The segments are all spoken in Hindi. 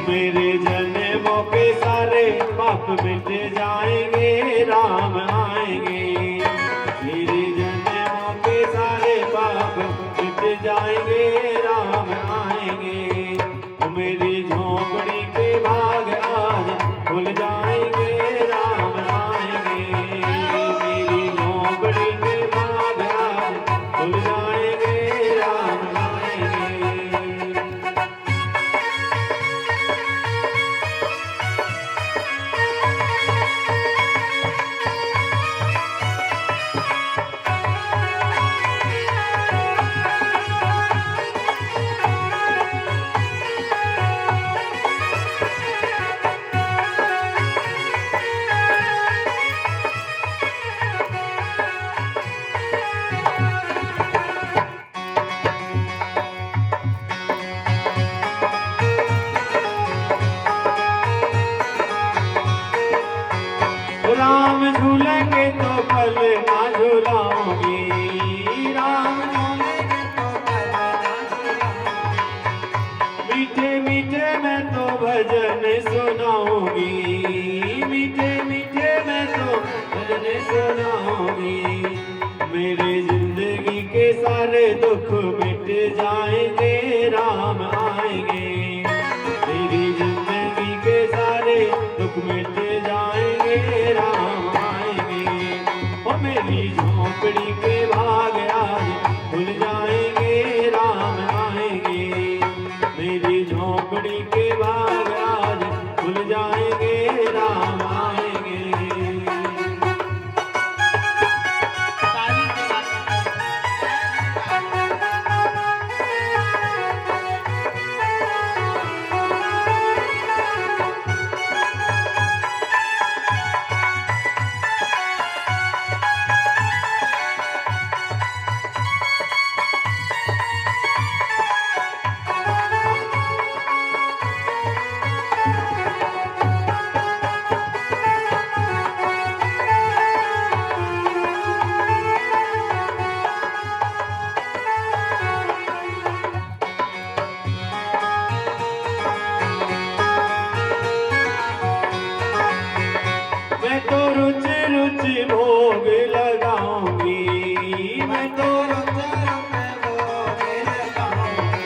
मेरे जन्मों के सारे पाप मिट जाएंगे, राम आएंगे। मेरे जन्मों के सारे पाप मिट जाएंगे, राम आएंगे। मेरी झोपड़ी के भाग आज खुल जाएंगे, राम आएंगे। मेरी झोपड़ी के भाग आज खुल जाएंगे, राम आएंगे। राम झूलेंगे तो पल ना झूलाऊंगी, राम झूलेंगे तो पल ना झूलाऊंगी। मीठे मीठे मैं तो भजन सुनाऊंगी, मीठे मीठे मैं तो भजन सुनाऊंगी। मेरे जिंदगी के सारे दुख मिट जाएंगे, राम आएंगे। मेरी जिंदगी के सारे दुख मिट जाएंगे, राम आएंगे। ओ मेरी झोपड़ी के भाग आज खुल जाएंगे, राम आएंगे। मेरी झोपड़ी के भाग आज खुल जाएंगे, राम आएंगे। मैं तो रुच रुच भोग लगाऊंगी, मैं तो रुच रुच भोग लगाऊंगी।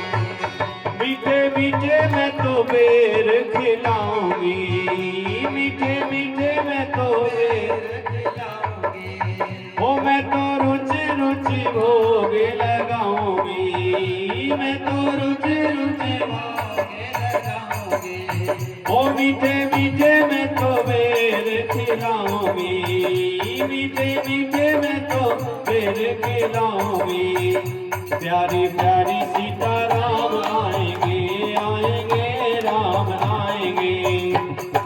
मीठे मीठे मैं तो बेर खिलाऊंगी, मीठे मीठे मैं तो बेर खिलाऊंगी। ओ मैं तो रुच रुच भोग लगाऊंगी, मैं तो रुच रुच भोग लगाऊंगी। ओ मीठे मीठे मैं तो बेर खिलाऊंगी, मीठे मीठे मैं तो बेर खिलाऊंगी। प्यारी प्यारी सीता राम आएंगे, आएंगे राम आएंगे।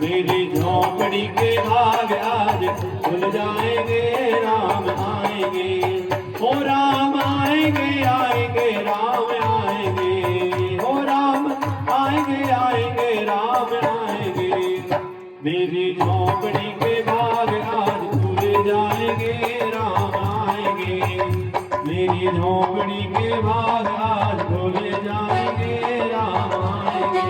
मेरी झोपड़ी के भाग आज खुल जाएंगे, राम आएंगे। ओ राम आएंगे, आएंगे राम आएंगे। ओ राम आएंगे, आएंगे राम आएंगे। मेरी झोपड़ी के भाग आज खुल जाएंगे, राम आएंगे। मेरी झोपड़ी के भाग आज खुल जाएंगे, राम आएंगे।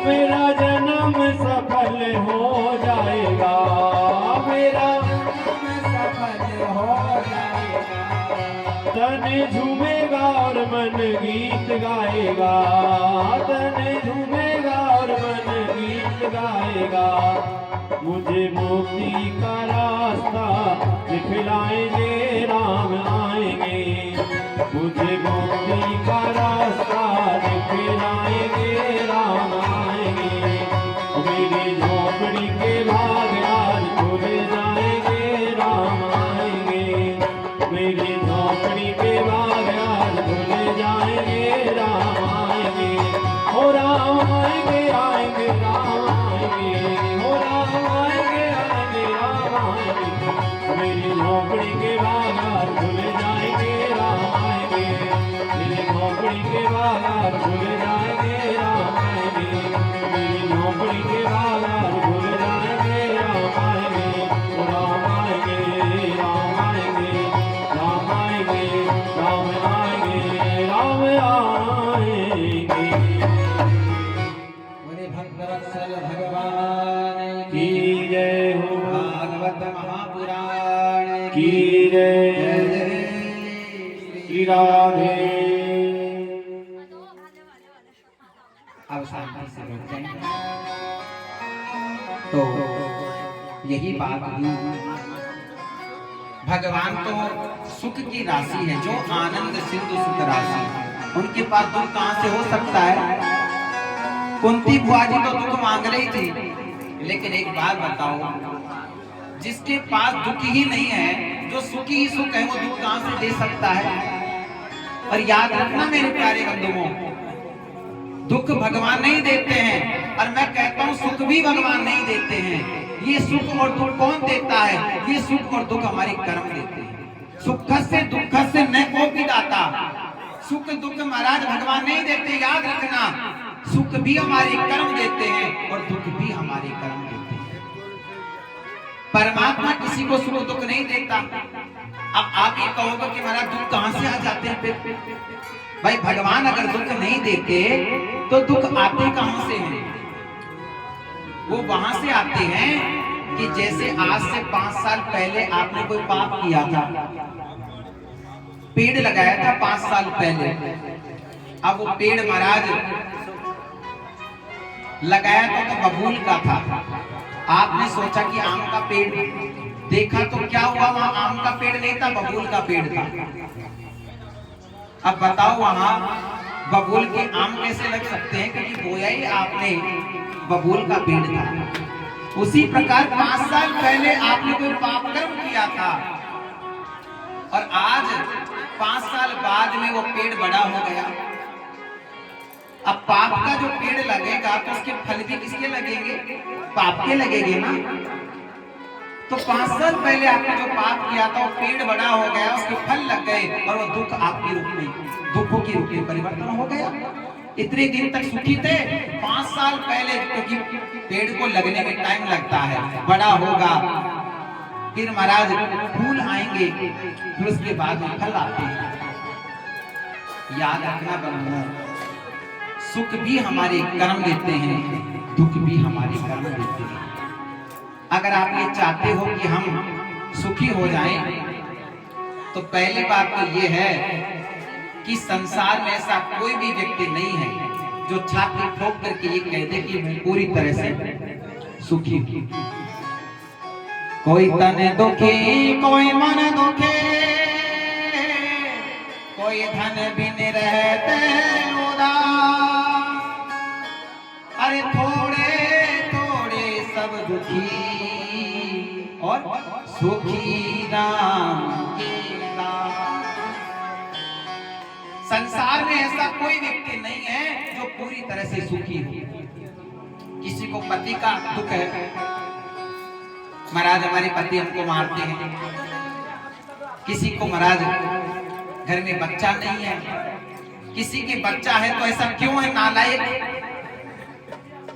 मेरा जन्म सफल हो जाएगा, मेरा जन्म सफल हो जाएगा। तन झूमेगा और मन गीत गाएगा, तन झूमेगा और मन गीत गाएगा। मुझे मुक्ति का रास्ता दिखलाएंगे, राम आएंगे। मुझे मुक्ति का रास्ता दिखलाएंगे, हालात भूल जाएंगे, राम आएंगे। मेरी नौकरी के हालात भूल जाएंगे, राम आएंगे, राम आएंगे, राम आएंगे, राम आएंगे, राम आएंगे, राम आएंगे। बोले भक्तवत्सल भगवान की जय हो, भागवत महापुराण की जय। श्री राधे। अब शांति से बैठ जाएंगे। तो यही बात हुई, भगवान तो सुख की राशि है, जो आनंद सिंधु सुख राशि, उनके पास दुख कहां से हो सकता है। कुंती बुआ जी तो दुख मांग रही थी, लेकिन एक बात बताओ, जिसके पास दुख ही नहीं है, जो सुखी ही सुख है, वो दुख कहां से दे सकता है। और याद रखना मेरे प्यारे बंधुओं, दुख भगवान नहीं देते हैं, और मैं कहता हूं सुख भी भगवान नहीं देते हैं। ये सुख और दुख कौन देता है? ये सुख और दुख हमारे कर्म देते हैं। सुख से दुख से न कोई दाता, सुख दुख महाराज भगवान नहीं देते। याद रखना, सुख भी हमारे कर्म देते हैं और दुख भी हमारे कर्म देते हैं। परमात्मा किसी को सुख दुख नहीं देता। अब आप ये कहोगे कि महाराज दुख कहां से आ जाते हैं? फिर भाई भगवान अगर दुख नहीं देते तो दुख आते कहां से हैं? वो वहां से आते हैं कि जैसे आज से 5 साल पहले आपने कोई पाप किया था, पेड़ लगाया था 5 साल पहले। अब वो पेड़ महाराज लगाया तो बबूल का था। आपने सोचा कि आम का पेड़, देखा तो क्या हुआ, वहां आम का पेड़ नहीं था, बबूल का पेड़ था। अब बताओ वहां बबूल के आम कैसे लग सकते हैं? क्योंकि बोया ही आपने बबूल का पेड़ था। उसी प्रकार 5 साल पहले आपने कोई पाप कर्म किया था, और आज 5 साल बाद में वो पेड़ बड़ा हो गया। अब पाप का जो पेड़ लगेगा तो उसके फल भी किसके लगेंगे? पाप के लगेंगे ना। तो 5 साल पहले आपने जो पाप किया था, वो पेड़ बड़ा हो गया, उसके फल लग गए, और वो दुख आपके रूप में, दुखों के रूप में परिवर्तन हो गया। इतने दिन तक सुखी थे, 5 साल पहले, क्योंकि पेड़ को लगने में टाइम लगता है, बड़ा होगा, फिर महाराज फूल आएंगे, फिर उसके बाद में फल आते हैं। याद रखना बंधुओं, सुख भी हमारे कर्म देते हैं, दुख भी हमारे कर्म देते हैं। अगर आप ये चाहते हो कि हम सुखी हो जाएं, तो पहली बात तो ये है कि संसार में ऐसा कोई भी व्यक्ति नहीं है जो छाती ठोक करके ये कह दे कि मैं पूरी तरह से सुखी हूं। कोई तन दुखी, कोई मन दुखी, कोई धन बिन रहते उदास, अरे थोड़े थोड़े सब दुखी और सुखी राम के दास। संसार में ऐसा कोई व्यक्ति नहीं है जो पूरी तरह से सुखी हो। किसी को पति का दुख है, महाराज हमारे पति हमको मारते हैं। किसी को महाराज घर में बच्चा नहीं है, किसी के बच्चा है तो ऐसा क्यों है, नालायक,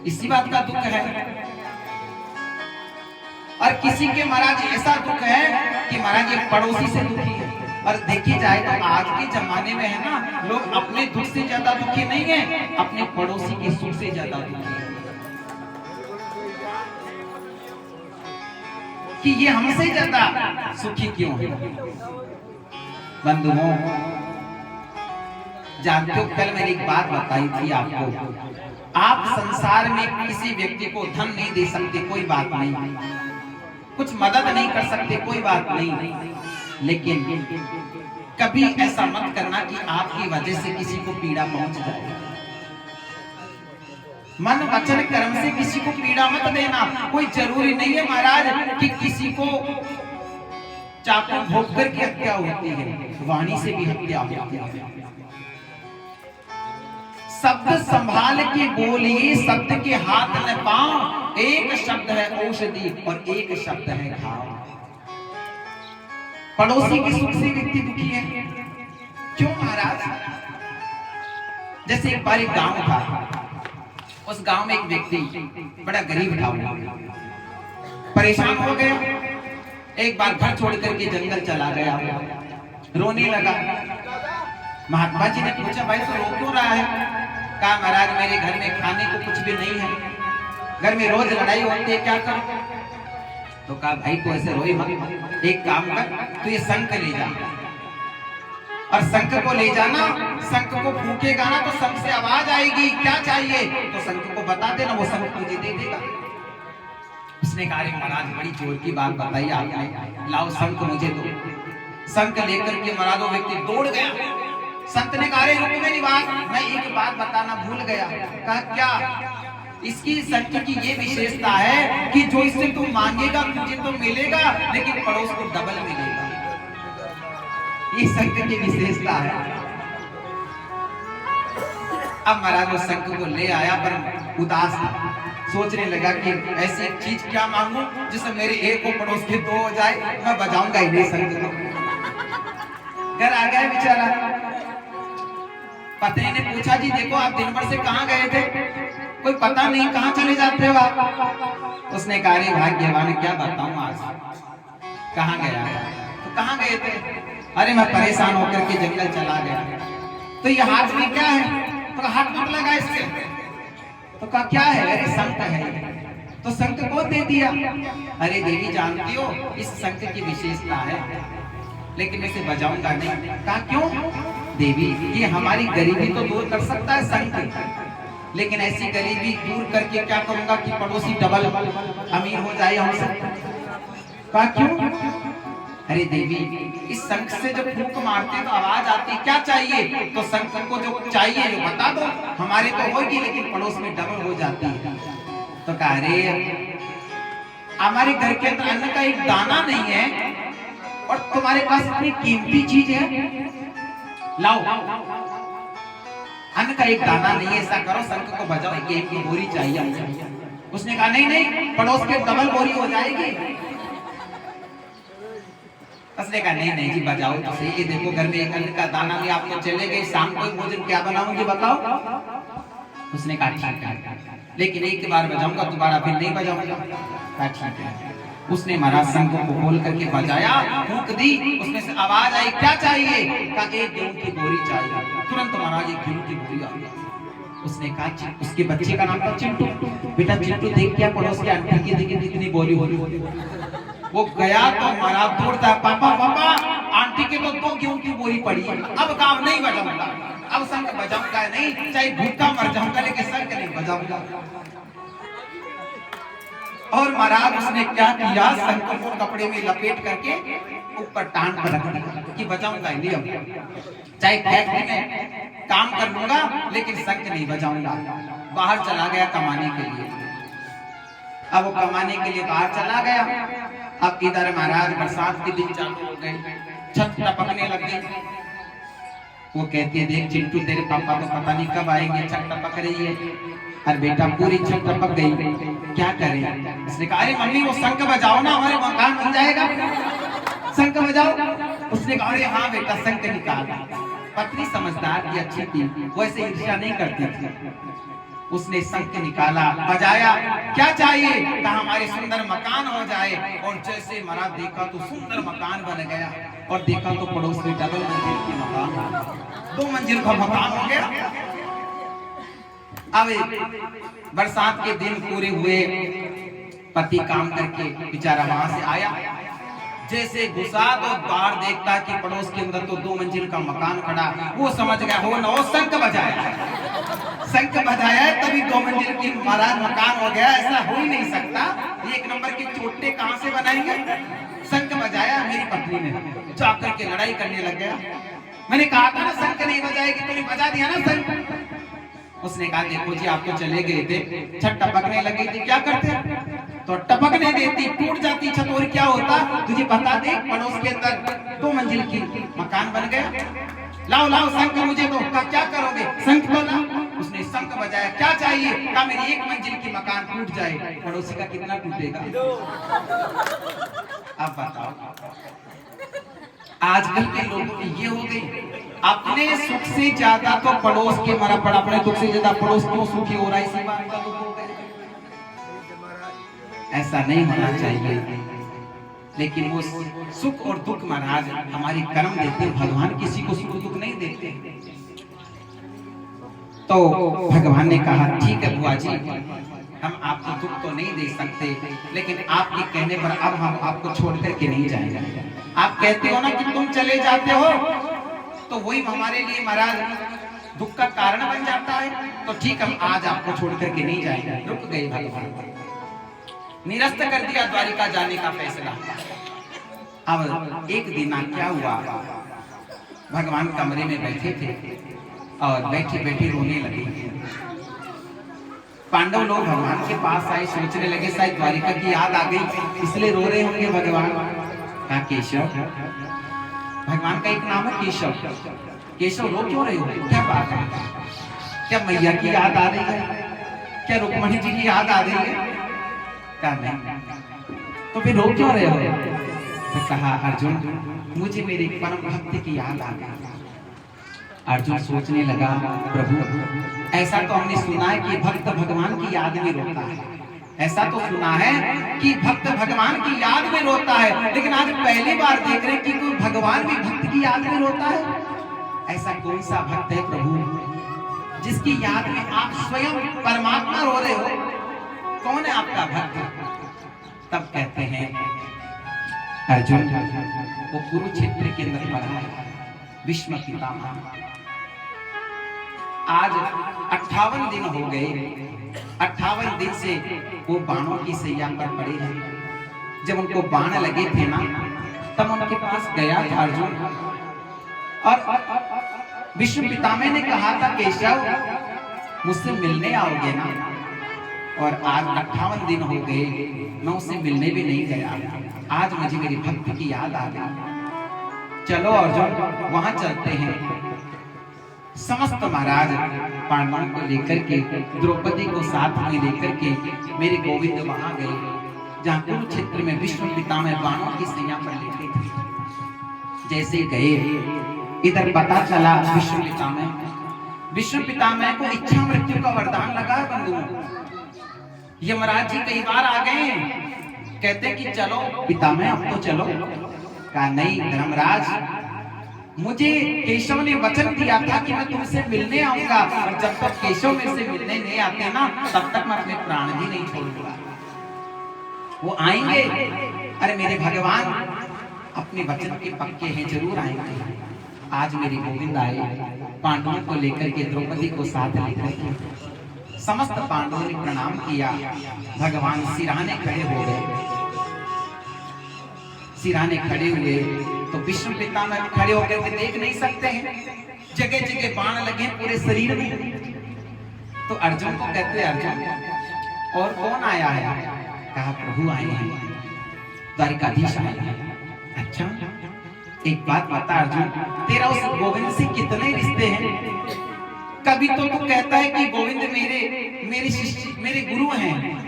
इसी बात का दुख है। और किसी के महाराज ऐसा दुख है कि महाराज एक पड़ोसी से दुखी है। और देखी जाए तो आज के जमाने में है ना, लोग अपने दुख से ज्यादा दुखी नहीं है, अपने पड़ोसी के सुख से ज्यादा दुखी है कि ये हमसे ज्यादा सुखी क्यों है। बंधुओं, जानते हो कल मैंने एक बात बताई थी आपको, आप संसार में किसी व्यक्ति को धन नहीं दे सकते, कोई बात नहीं, कुछ मदद नहीं कर सकते, कोई बात नहीं, लेकिन कभी ऐसा मत करना कि आपकी वजह से किसी को पीड़ा पहुंच जाए। मन वचन कर्म से किसी को पीड़ा मत देना। कोई जरूरी नहीं है महाराज कि किसी को चाकू भोंक करके हत्या होती है, वाणी से भी हत्या होती है। शब्द संभाल के बोलिए, शब्द के हाथ न पाओ, एक शब्द है औषधि और एक शब्द है घाव। पड़ोसी के सुख से व्यक्ति दुखी है, क्यों महाराज? जैसे एक बार एक गांव था, उस गांव में एक व्यक्ति बड़ा गरीब था, परेशान हो गया। एक बार घर छोड़ करके जंगल चला गया, रोने लगा। महात्मा जी ने पूछा, भाई तो रो क्यों रहा है? कहा, महाराज मेरे घर में खाने को कुछ भी नहीं है, घर में रोज लड़ाई होती है, क्या करूं? तो कहा, भाई तो ऐसे रोई मत, एक काम कर, तू ये शंख ले जा और शंख को ले जाना, शंख को फूकेगा ना तो शंख से आवाज आएगी, क्या चाहिए तो शंख को बता देना, वो शंख तुझे दे देगा। उसने कहा, महाराज बड़ी जोर की बात बताई आपने, लाओ शंख मुझे दो। शंख लेकर के महाराज वो व्यक्ति दौड़ गया। संत ने कहा, रुक मेरी बात, मैं एक बात बताना भूल गया। कहा, क्या? इसकी शंख की ये विशेषता है कि जो इससे तू मांगेगा तुझे तो मिलेगा, लेकिन पड़ोस को डबल मिलेगा। ये शंख की विशेषता है। अब महाराज वो शंख को ले आया, पर उदास था, सोचने लगा कि ऐसी चीज क्या मांगू जिससे मेरे एक को पड़ोस के दो हो जाए, मैं बजाऊंगा ही नहीं शंख को। घर आ गया बेचारा। पत्नी ने पूछा, जी देखो आप दिन भर से कहाँ गए थे, कोई पता नहीं, कहाँ चले जाते हो आप? उसने कहा, अरे भाग्यवान क्या बताऊं, आज कहाँ गया? तो कहाँ गए थे? अरे मैं परेशान होकर के जंगल चला गया। तो ये हाथ में क्या है? तो हाथ मत लगा इससे। तो कहा, क्या है? अरे शंख है। तो शंख को दे दिया। अरे देवी जानती हो इस शंख की विशेषता है, लेकिन इसे बजाऊंगा नहीं। कहा, क्यों? देवी ये हमारी गरीबी तो दूर कर सकता है शंख, लेकिन ऐसी गरीबी दूर करके क्या करूंगा कि पड़ोसी डबल अमीर हो जाए हमसे। कहा, क्यों? अरे देवी इस शंख से जब फूंक मारते तो आवाज आती, क्या चाहिए? तो शंख को जो चाहिए जो बता दो, हमारे तो होगी लेकिन पड़ोस में डबल हो जाती है। तो कहा, अरे हमारे घर के अंदर अन्न का एक दाना नहीं है और तुम्हारे पास इतनी कीमती चीज है, लाओ अन्न का एक दाना नहीं है, ऐसा करो शंख को बजाओ, एक की बोरी चाहिए। उसने कहा, नहीं नहीं, पड़ोस के डबल बोरी हो जाएगी। उसने कहा, नहीं नहीं जी बजाओ तो सही, ये देखो घर में एक अन्न का दाना नहीं, आप तो चले गए, शाम को भोजन क्या बनाऊंगी बताओ? उसने कहा, ठीक है, लेकिन एक बार बजाऊंगा, दोबारा फिर नहीं बजाऊंगा। कहा, ठीक है। उसने महाराज शंख को खोल करके बजाया, फूंक दी, उसमें से आवाज आई, क्या चाहिए? कहा, एक गेहूं की बोरी चाहिए। तुरंत महाराज एक गेहूं की बोरी आ गई। उसने कहा, उसके बच्चे का नाम था चिंटू, बेटा चिंटू देख क्या पड़ोस के आंटी की देखिए कितनी बोरी हो रही। वो गया तो महाराज दौड़ता, पापा पापा आंटी के तो 2 गेहूं की बोरी पड़ी है, अब काम नहीं बजाऊंगा, अब शंख बजाऊंगा नहीं, चाहे भूखा मर जाऊंगा लेकिन शंख नहीं बजाऊंगा। और महाराज उसने क्या किया, शंख को कपड़े में लपेट करके ऊपर टांग पर रख दिया कि बजाऊंगा ही नहीं, अब चाहे फैक्ट्री में काम कर लूंगा लेकिन शंख नहीं बजाऊंगा। बाहर चला गया कमाने के लिए। अब वो कमाने के लिए बाहर चला गया। अब इधर महाराज बरसात के दिन चालू हो गए, छत टपकने लग गई। वो कहती है, देख चिंटू तेरे पापा तो पता नहीं कब आएंगे, छत टपक रही है। अरे बेटा पूरी छत टपक गई, क्या करें? उसने कहा, अरे मम्मी वो शंख बजाओ ना, हमारे मकान बन जाएगा, शंख बजाओ। उसने कहा, अरे हाँ बेटा शंख निकाल। पत्नी समझदार थी, अच्छी थी, वो ऐसे ईर्ष्या नहीं करती थी। उसने शंख निकाला, बजाया, क्या चाहिए? कहा, हमारे सुंदर मकान हो जाए। और जैसे महाराज देखा तो सुंदर मकान बन गया, और देखा तो पड़ोस में डबल मंजिल की मकान, 2 मंजिल का मकान हो गया। अब बरसात के दिन पूरे हुए, पति काम करके बेचारा वहां से आया, जैसे घुसा तो बाहर देखता कि पड़ोस के अंदर तो 2 मंजिल का मकान खड़ा। वो समझ गया, हो ना, शंख बजाया, शंख बजाया तभी 2 मंजिल की महाराज मकान हो गया, ऐसा हो ही नहीं सकता, 1 नंबर के चोटे कहां से बनाएंगे? शंख बजाया मेरी पत्नी ने, जाकर के लड़ाई करने लग गया। मैंने कहा था ना शंख नहीं बजाएगी, तूने बजा दिया ना शंख। उसने कहा, देखो जी आप तो चले गए थे, छत टपकने लगी थी, क्या करते? तो टपकने देती, टूट जाती छत, और क्या होता तुझे बता दे, पड़ोस के अंदर 2 मंजिल की मकान बन गया। लाओ लाओ शंख मुझे दो। कहा, क्या करोगे? शंख तो ला। उसने शंख बजाया, क्या चाहिए? कहा, मेरी 1 मंजिल की मकान टूट जाए, पड़ोसी का कितना टूटेगा? अब बताओ, आजकल के लोगों की ये हो गई। अपने सुख से ज्यादा तो पड़ोस के मरा पड़ा, अपने दुख से ज्यादा पड़ोस क्यों सुखी हो रहा है, इसी बात का दुख हो गया। ऐसा नहीं होना चाहिए। लेकिन वो सुख और दुख महाराज हमारी कर्म देते, भगवान किसी को सुख दुख नहीं देते। तो भगवान ने कहा ठीक है बुआ जी, हम आपको दुख तो नहीं दे सकते, लेकिन आपके कहने पर अब हम आपको छोड़ करके नहीं जाएंगे। आप कहते हो ना कि तुम चले जाते हो, तो वही हमारे लिए महाराज दुख का कारण बन जाता है। तो ठीक, हम आज आपको छोड़ करके नहीं जाएंगे। रुक गए भगवान, निरस्त कर दिया द्वारिका जाने का फैसला। अब एक दिन क्या हुआ, भगवान कमरे में बैठे थे और बैठे बैठे रोने लगे। पांडव लोग भगवान के पास आए, सोचने लगे शायद द्वारिका की याद आ गई इसलिए रो रहे होंगे भगवान। कहा केशव, भगवान का एक नाम है केशव, केशव रो क्यों रहे हो, क्या बात है, क्या मैया की याद आ रही है, क्या रुक्मणी जी की याद आ रही है? कहा नहीं, तो फिर रो क्यों रहे हो? तो कहा अर्जुन, मुझे मेरे परम भक्त की याद आ गई। अर्जुन सोचने लगा, प्रभु ऐसा तो हमने सुना है कि भक्त भगवान की याद में रोता है, ऐसा तो सुना है कि भक्त भगवान की याद में रोता है, लेकिन आज पहली बार देख रहे कि कोई भगवान भी भक्त की याद में रोता है। ऐसा कौन सा भक्त है प्रभु जिसकी याद में आप स्वयं परमात्मा रो रहे हो? कौन है आपका भक्त? तब कहते हैं अर्जुन, वो कुरुक्षेत्र के अंदर पड़ा है भीष्म पितामह। आज 58 दिन हो गए, 58 दिन से वो बाणों की सैया पर पड़े हैं। जब उनको बाण लगे थे ना, तब उनके पास गया था अर्जुन, और भीष्म पितामह ने कहा था केशव मुझसे मिलने आओगे ना? और आज 58 दिन हो गए, मैं उससे मिलने भी नहीं गया। आज मुझे मेरी भक्ति की याद आ गई। चलो अर्जुन वहां चलते हैं। समस्त महाराज पांडवों को लेकर के, द्रौपदी को साथ में लेकर के मेरे गोविंद वहां गए, जहां कुरुक्षेत्र में भीष्म पितामह बाणों की सैया पर लेटे थे। जैसे गए, इधर पता चला भीष्म पितामह को इच्छा मृत्यु का वरदान लगा है बंधुओं। यमराज जी कई बार आ गए, कहते कि चलो पितामह अब तो चलो। कहा नहीं धर्मराज, मुझे केशव ने वचन दिया था कि मैं तुमसे मिलने आऊंगा, और जब तक केशव मेरे से मिलने नहीं आते ना, तब तक मैं अपने प्राण भी नहीं छोड़ूंगा। वो आएंगे, अरे मेरे भगवान अपने वचन के पक्के हैं, जरूर आएंगे। आज मेरे गोविंद आए, पांडवों को लेकर के, द्रौपदी को साथ लेकर के। समस्त पांडवों ने प्रणाम किया, भगवान सिराने खड़े हो गए। सिराने खड़े हुए तो भीष्म पितामह खड़े होकर के देख नहीं सकते हैं, जगह जगह बाण लगे पूरे शरीर में। तो अर्जुन को कहते, अर्जुन और कौन आया है? कहा प्रभु आए हैं, द्वारिकाधीश आए हैं। अच्छा एक बात बता अर्जुन, तेरा उस गोविंद से कितने रिश्ते हैं? कभी तो तू कहता है कि गोविंद मेरे शिष्य, मेरे गुरु हैं,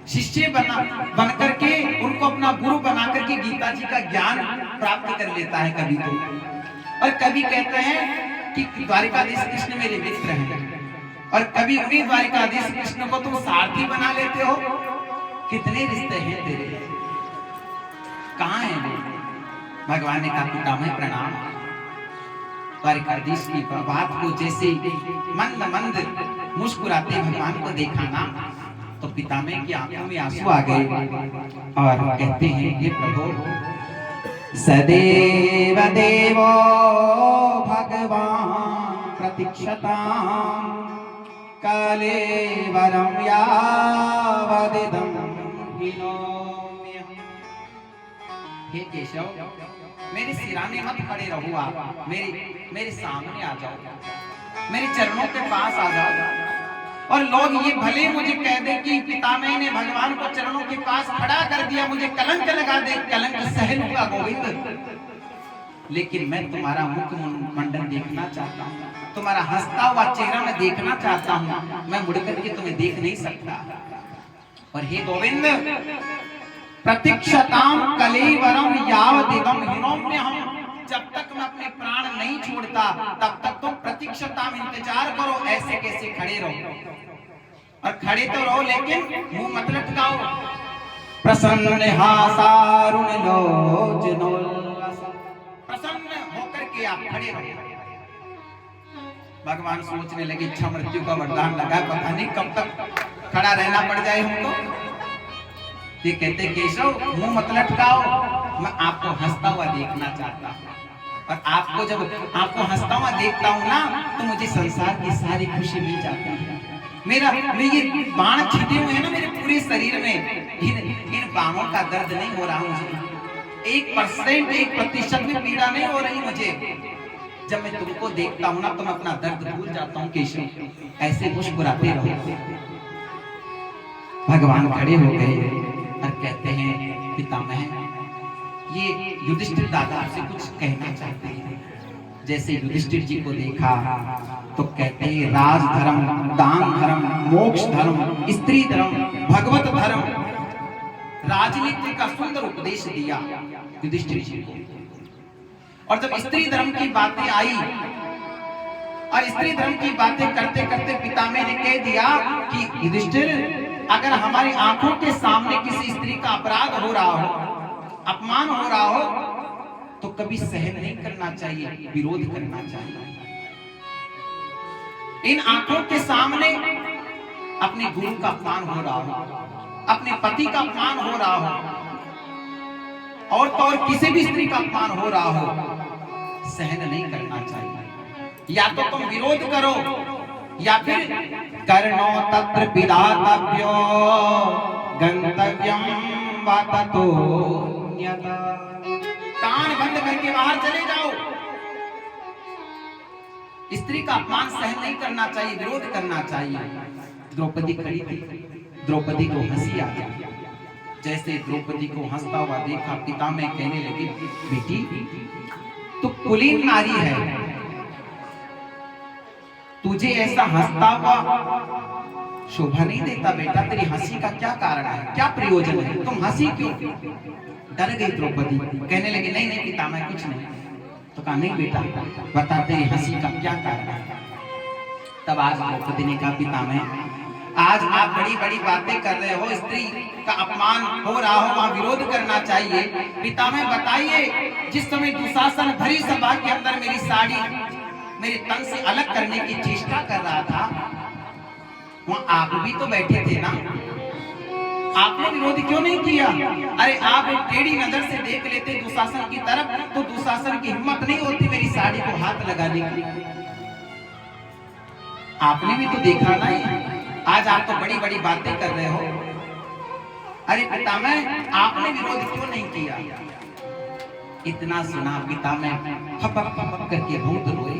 शिष्य बन करके उनको अपना गुरु बना करके गीता जी का ज्ञान प्राप्त कर लेता है कभी तो, और कभी कहते हैं कि द्वारिकाधीश कृष्ण मेरे मित्र हैं, और कभी उन्हीं द्वारिकाधीश कृष्ण को तुम सारथी बना लेते हो। कितने रिश्ते हैं तेरे, कहाँ है वो? भगवान ने कहा पितामह प्रणाम। द्वारिकाधीश की बात को जैसे मंद मंद मुस्कुराते भगवान को देखा ना, तो पितामह की आंखों में आंसू आ गए, और कहते हैं हे प्रभु सदैव देवो भगवान प्रतीक्षतां कलेवरं यावदिदं विनोम्यहम्। हे केशव, मेरे सिराने मत खड़े रहो, आप मेरे सामने आ जाओ, मेरे चरणों के पास आ जाओ। और लोग ये भले मुझे कह दे कि पितामह ने भगवान को चरणों के पास खड़ा कर दिया, मुझे कलंक लगा दे, कलंक सह लूंगा गोविंद, लेकिन मैं तुम्हारा मुखमंडल देखना चाहता हूँ, तुम्हारा हंसता हुआ चेहरा मैं देखना चाहता हूँ। मैं मुड़ करके तुम्हें देख नहीं सकता। और हे गोविंद प्रतीक्षतां कलेवरं यावदिदं हिनोम्यहम्, जब तक मैं अपने प्राण नहीं छोड़ता तब तक तुम प्रतीक्षता में इंतजार करो, ऐसे कैसे खड़े रहो, और खड़े तो रहो लेकिन मुंह मत लटकाओ। प्रसन्न हासारुण लोचनोल्लास, प्रसन्न होकर के आप खड़े रहो। भगवान सोचने लगे इच्छा मृत्यु का वरदान लगा, पता नहीं कब तक खड़ा रहना पड़ जाए हमको। ये कहते केशव मुंह मत लटकाओ, मैं आपको हंसता हुआ देखना चाहता हूँ, और आपको जब आपको हंसता हुआ देखता हूँ ना तो मुझे संसार की सारी खुशी मिल जाती है। मेरा ये बाण छिटे हुए हैं ना मेरे पूरे शरीर में, इन बाणों का दर्द नहीं हो रहा मुझे, 1%, 1% भी पीड़ा नहीं हो रही मुझे। जब मैं तुमको देखता हूँ ना तो मैं अपना दर्द भूल जाता हूँ केशव, ऐसे मुस्कुराते रहो। भगवान खड़े हो गए और कहते हैं पितामह, ये युधिष्ठिर दादा आपसे कुछ कहना चाहते हैं। जैसे युधिष्ठिर जी को देखा तो कहते हैं राज धर्म, दान धर्म, मोक्ष धर्म, स्त्री धर्म, भगवत धर्म, राजनीति का सुंदर उपदेश दिया युधिष्ठिर जी को। और जब स्त्री धर्म की बातें आई और स्त्री धर्म की बातें करते करते पितामह ने कह दिया कि युधिष्ठिर, अगर हमारी आंखों के सामने किसी स्त्री का अपराध हो रहा हो, अपमान हो रहा हो, तो कभी सहन नहीं करना चाहिए, विरोध करना चाहिए। इन आंखों के सामने अपने गुरु का अपमान हो रहा हो, अपने पति का अपमान हो रहा हो, और तो और किसी भी स्त्री का अपमान हो रहा हो, सहन नहीं करना चाहिए। या तो तुम विरोध करो या फिर कर्णो तत्र विधातव्यो गंतव्यम वा ततोऽन्यथा, कान बंद करके बाहर चले जाओ। स्त्री का अपमान सहन नहीं करना चाहिए, विरोध करना चाहिए। द्रौपदी खड़ी थी, द्रौपदी को हंसी आ गई। जैसे द्रौपदी को हंसता हुआ देखा पितामह कहने लगे, बेटी तू कुलीन नारी है, तुझे ऐसा हंसता हुआ शोभा नहीं देता बेटा। तेरी हंसी का क्या कारण है, क्या प्रयोजन है, तुम हंसी क्यों? डर गई द्रौपदी, कहने लगी नहीं नहीं पितामह कुछ नहीं। तो कहा नहीं बेटा बता तेरी हंसी का क्या कारण है। तब आज द्रौपदी ने कहा पितामह, आज आप बड़ी बड़ी बातें कर रहे हो, स्त्री का अपमान हो रहा हो वहां विरोध करना चाहिए। पितामह बताइए, जिस समय दुशासन भरी सभा के अंदर मेरी साड़ी मेरे तन से अलग करने की चेष्टा कर रहा था, वहां आप भी तो बैठे थे ना, आपने विरोध क्यों नहीं किया? अरे आप एक टेढ़ी नजर से देख लेते दुशासन की तरफ तो दुशासन की हिम्मत नहीं होती मेरी साड़ी को हाथ लगाने की। आपने भी तो देखा ना, आज आप तो बड़ी बड़ी बातें कर रहे हो। अरे पितामह आपने विरोध क्यों नहीं किया? इतना सुना पितामह फपक फपक करके बहुत रोए,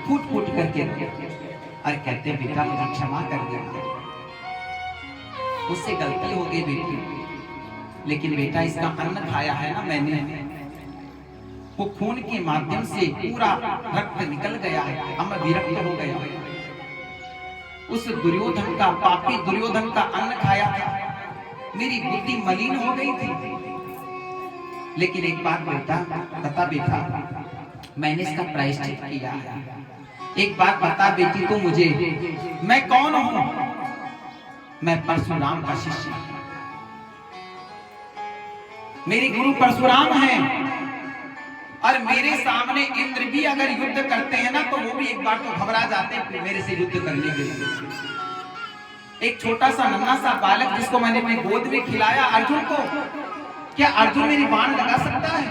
फूट फूट करके और कहते बेटा मुझे क्षमा कर दे, मुझसे गलती हो गई बेटी, लेकिन बेटा इसका अन्न खाया है ना मैंने, वो खून के माध्यम से पूरा रक्त निकल गया है, अब मैं विरक्त हो गया। उस दुर्योधन का, पापी दुर्योधन का अन्न खाया था, मेरी बुद्धि मलिन हो गई थी। लेकिन एक बात बेटा बता बेटा, मैंने इसका प्रायश्चित किया है। एक बात बता बेटी तो मुझे, मैं कौन हूं? मैं परशुराम का शिष्य, मेरे गुरु परशुराम हैं, और मेरे सामने इंद्र भी अगर युद्ध करते हैं ना तो वो भी एक बार तो घबरा जाते हैं मेरे से युद्ध करने के लिए। एक छोटा सा नन्हा सा बालक जिसको मैंने अपनी गोद में खिलाया अर्जुन को, क्या अर्जुन मेरी बाण लगा सकता है?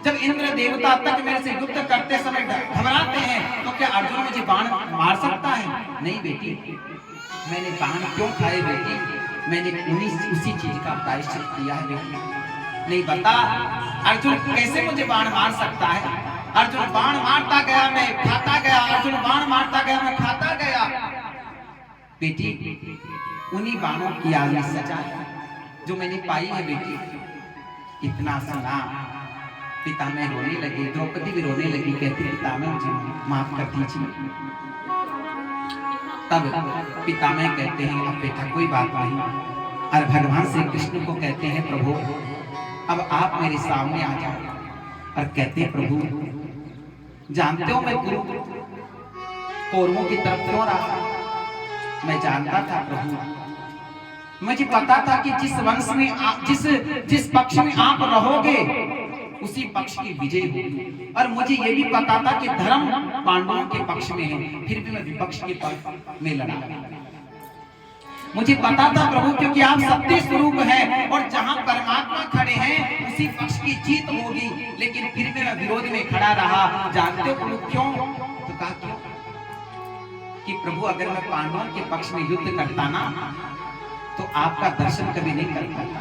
जब इंद्र देवता तक मेरे से युद्ध करते समय घबराते हैं तो क्या अर्जुन मुझे बाण मार सकता है? नहीं बेटी, मैंने बाण क्यों खाए बेटी? मैंने उसी चीज का प्रायश्चित किया है बेटी। नहीं बता अर्जुन कैसे मुझे बाण मार सकता है? अर्जुन बाण मारता गया, मैं खाता गया, अर्जुन बाण मारता गया, मैं खाता गया। बेटी उन्हीं बाणों की आज सजा है जो मैंने पाई है बेटी। इतना सुना पितामह रोने लगे, द्रौपदी भी रोने लगी, कहती पितामह मुझे माफ कर दीजिए। तब पितामह कहते हैं अब बेटा कोई बात नहीं, और भगवान श्री कृष्ण को कहते हैं प्रभु अब आप मेरे सामने आ जाओ। और कहते हैं प्रभु जानते हो मैं गुरु कौरवों की तरफ क्यों रहा? मैं जानता था प्रभु, मुझे पता था कि जिस वंश में जिस पक्ष में आप रहोगे उसी पक्ष की विजय होगी। और मुझे यह भी पता था कि धर्म पांडवों के पक्ष में है, फिर भी मैं विपक्ष के पक्ष में लड़ा। मुझे पता था प्रभु क्योंकि आप सत्य स्वरूप हैं और जहां परमात्मा खड़े हैं उसी पक्ष की जीत होगी, लेकिन फिर भी मैं विरोध में खड़ा रहा। जानते हो प्रभु क्यों? तो कहा क्यों? कि प्रभु अगर मैं पांडवों के पक्ष में युद्ध करता ना तो आपका दर्शन कभी नहीं कर पाता,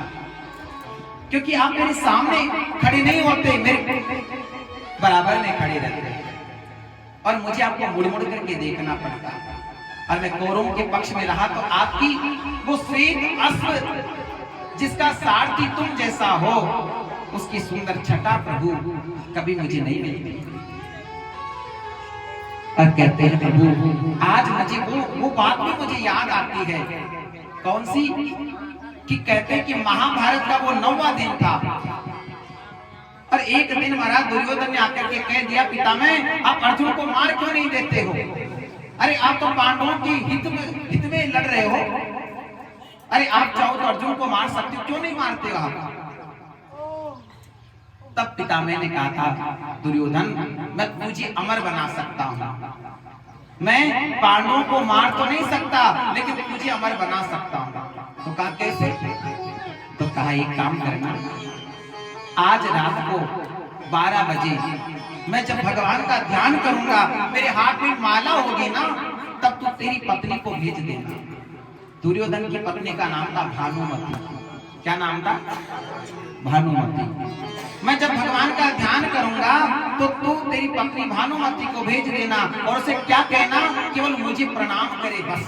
क्योंकि आप मेरे सामने खड़े नहीं होते, मेरे बराबर में खड़े रहते और मुझे आपको मुड़ मुड़ करके देखना पड़ता। और मैं कौरवों के पक्ष में रहा तो आपकी वो श्वेत अश्व जिसका सारथी तुम जैसा हो, उसकी सुंदर छटा प्रभु कभी मुझे नहीं मिलती। और कहते हैं प्रभु आज मुझे वो बात भी मुझे याद आती है। कौन सी? कि कहते हैं कि महाभारत का वो 9वां दिन था और एक दिन महाराज दुर्योधन ने आकर के कह दिया पितामह आप अर्जुन को मार क्यों नहीं देते हो? अरे आप तो पांडवों की हित में लड़ रहे हो, अरे आप चाहो तो अर्जुन को मार सकते हो, क्यों नहीं मारते हो आप? तब पितामह ने कहा था दुर्योधन मैं तुझे अमर बना सकता हूं, मैं पांडवों को मार तो नहीं सकता लेकिन तुझे अमर बना सकता हूं। तो कहा कैसे? तो कहा एक काम करना, आज रात को 12 बजे मैं जब भगवान का ध्यान करूंगा मेरे हाथ में माला होगी ना तब तू तेरी पत्नी को भेज देना। दुर्योधन की पत्नी का नाम था भानुमति। क्या नाम था? भानुमति। मैं जब भगवान का ध्यान करूंगा तो तू तेरी पत्नी भानुमति को भेज देना और उसे क्या कहना, केवल मुझे प्रणाम करे बस।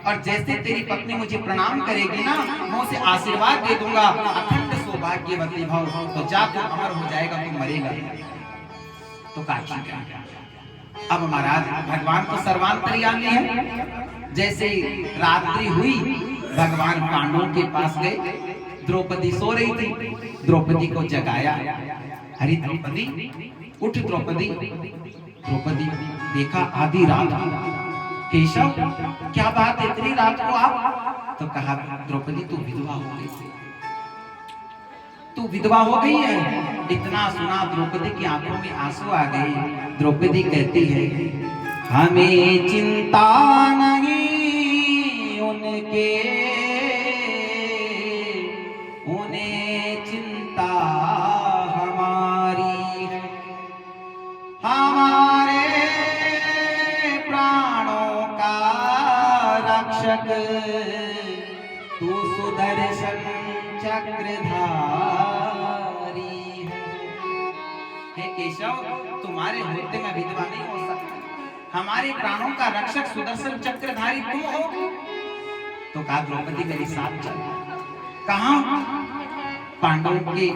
और जैसे तेरी पत्नी मुझे प्रणाम करेगी ना मैं उसे आशीर्वाद दे दूंगा अखंड सौभाग्यवती भव, तो जा तू अमर हो जाएगा, तू मरेगा। तो कहा ठीक है। अब महाराज भगवान तो सर्वांतर्यामी है। जैसे रात्रि हुई भगवान पांडवों के पास गए, द्रौपदी सो रही थी, द्रौपदी को जगाया। अरे द्रौपदी उठ, द्रौपदी। द्रौपदी देखा आधी रात हुई। केशव क्या बात है इतनी रात को आप? तो कहा द्रौपदी तू विधवा हो गई, तू विधवा हो गई है। इतना सुना द्रौपदी की आंखों में आंसू आ गए। द्रौपदी कहती है हमें चिंता नहीं उनके, उन्हें चिंता हमारी है, हमारे प्राणों का रक्षक तू सुदर्शन चक्रधारी है। हे केशव तुम्हारे होते मैं विधवा नहीं हो सकता, हमारे प्राणों का रक्षक सुदर्शन चक्रधारी तुम हो। तो कहा द्रौपदी मेरे साथ चल। कहां? पांडवों के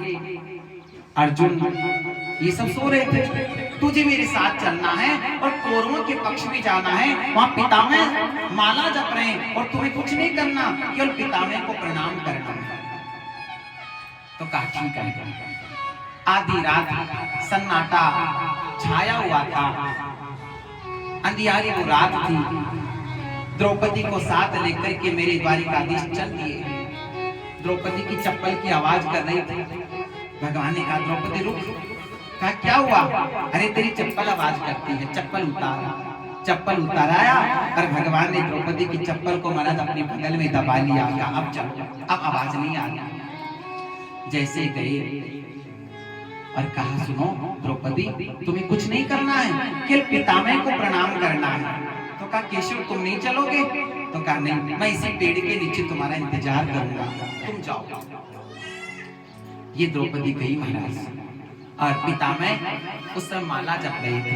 अर्जुन ये सब सो रहे थे, तुझे मेरे साथ चलना है और कौरवों के पक्ष में जाना है। वहां पितामह माला जप रहे हैं और तुम्हें कुछ नहीं करना, केवल पितामह को प्रणाम करना है। तो कहा ठीक है। आधी रात सन्नाटा छाया हुआ था, अंधियारी वो रात थी। द्रौपदी को साथ लेकर के मेरे द्वारिकाधीश चल दिए। द्रौपदी की चप्पल की आवाज कर रही थी। भगवान ने कहा द्रौपदी रुक। कहा क्या हुआ? अरे तेरी चप्पल आवाज करती है, चप्पल उतार। चप्पल उताराया और भगवान ने द्रौपदी की चप्पल को महाराज अपने बगल में दबा लिया। कहा अब चलो, अब आवाज नहीं आ रही। जैसे गए और कहा सुनो द्रौपदी तुम्हें कुछ नहीं करना है, केवल पितामह को प्रणाम करना है। तो कहा केशव तुम नहीं चलोगे? तो कहा नहीं, मैं इसी पेड़ के नीचे तुम्हारा इंतजार करूंगा, तुम जाओ। ये द्रौपदी गई महाराज और पितामह उस समय माला जप रहे थे।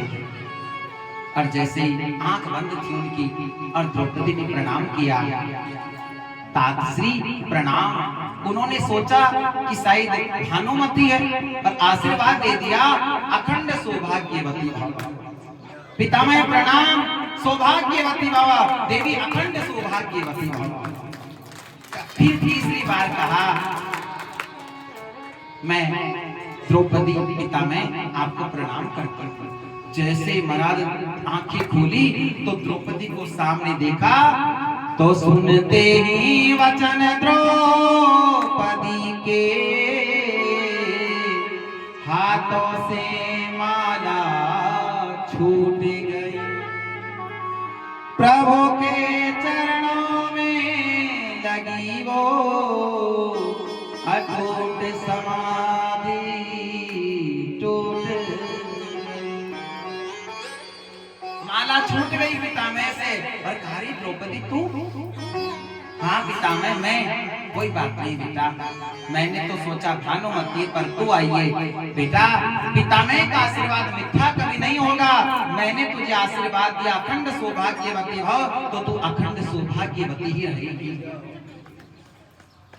और जैसे ही आंख बंद थी उनकी और द्रौपदी ने प्रणाम किया, तातश्री प्रणाम। उन्होंने सोचा कि शायद भानुमति है और आशीर्वाद दे दिया अखंड सौभाग्यवती भव। पितामह प्रणाम, सौभाग्यवती भव, देवी अखंड सौभाग्यवती भव। फिर तीसरी बार कहा मैं द्रौपदी पिता मैं आपको प्रणाम करती हूँ। जैसे महाराज आंखें खोली तो द्रौपदी को सामने देखा तो सुनते ही वचन द्रौपदी के हाथों से माला छूट गई। प्रभु के चरणों में लगी वो अटूट समाधि टूट गई। माला छूट गई पितामह से और कहा रही द्रौपदी तू? हाँ पितामह मैं। कोई बात नहीं बेटा, मैंने तो सोचा भानुमती पर तू आई है। बेटा पितामह का आशीर्वाद मिथ्या कभी नहीं होगा। मैंने तुझे आशीर्वाद दिया अखंड सौभाग्यवती हो तो तू अखंड सौभाग्यवती ही रहेगी।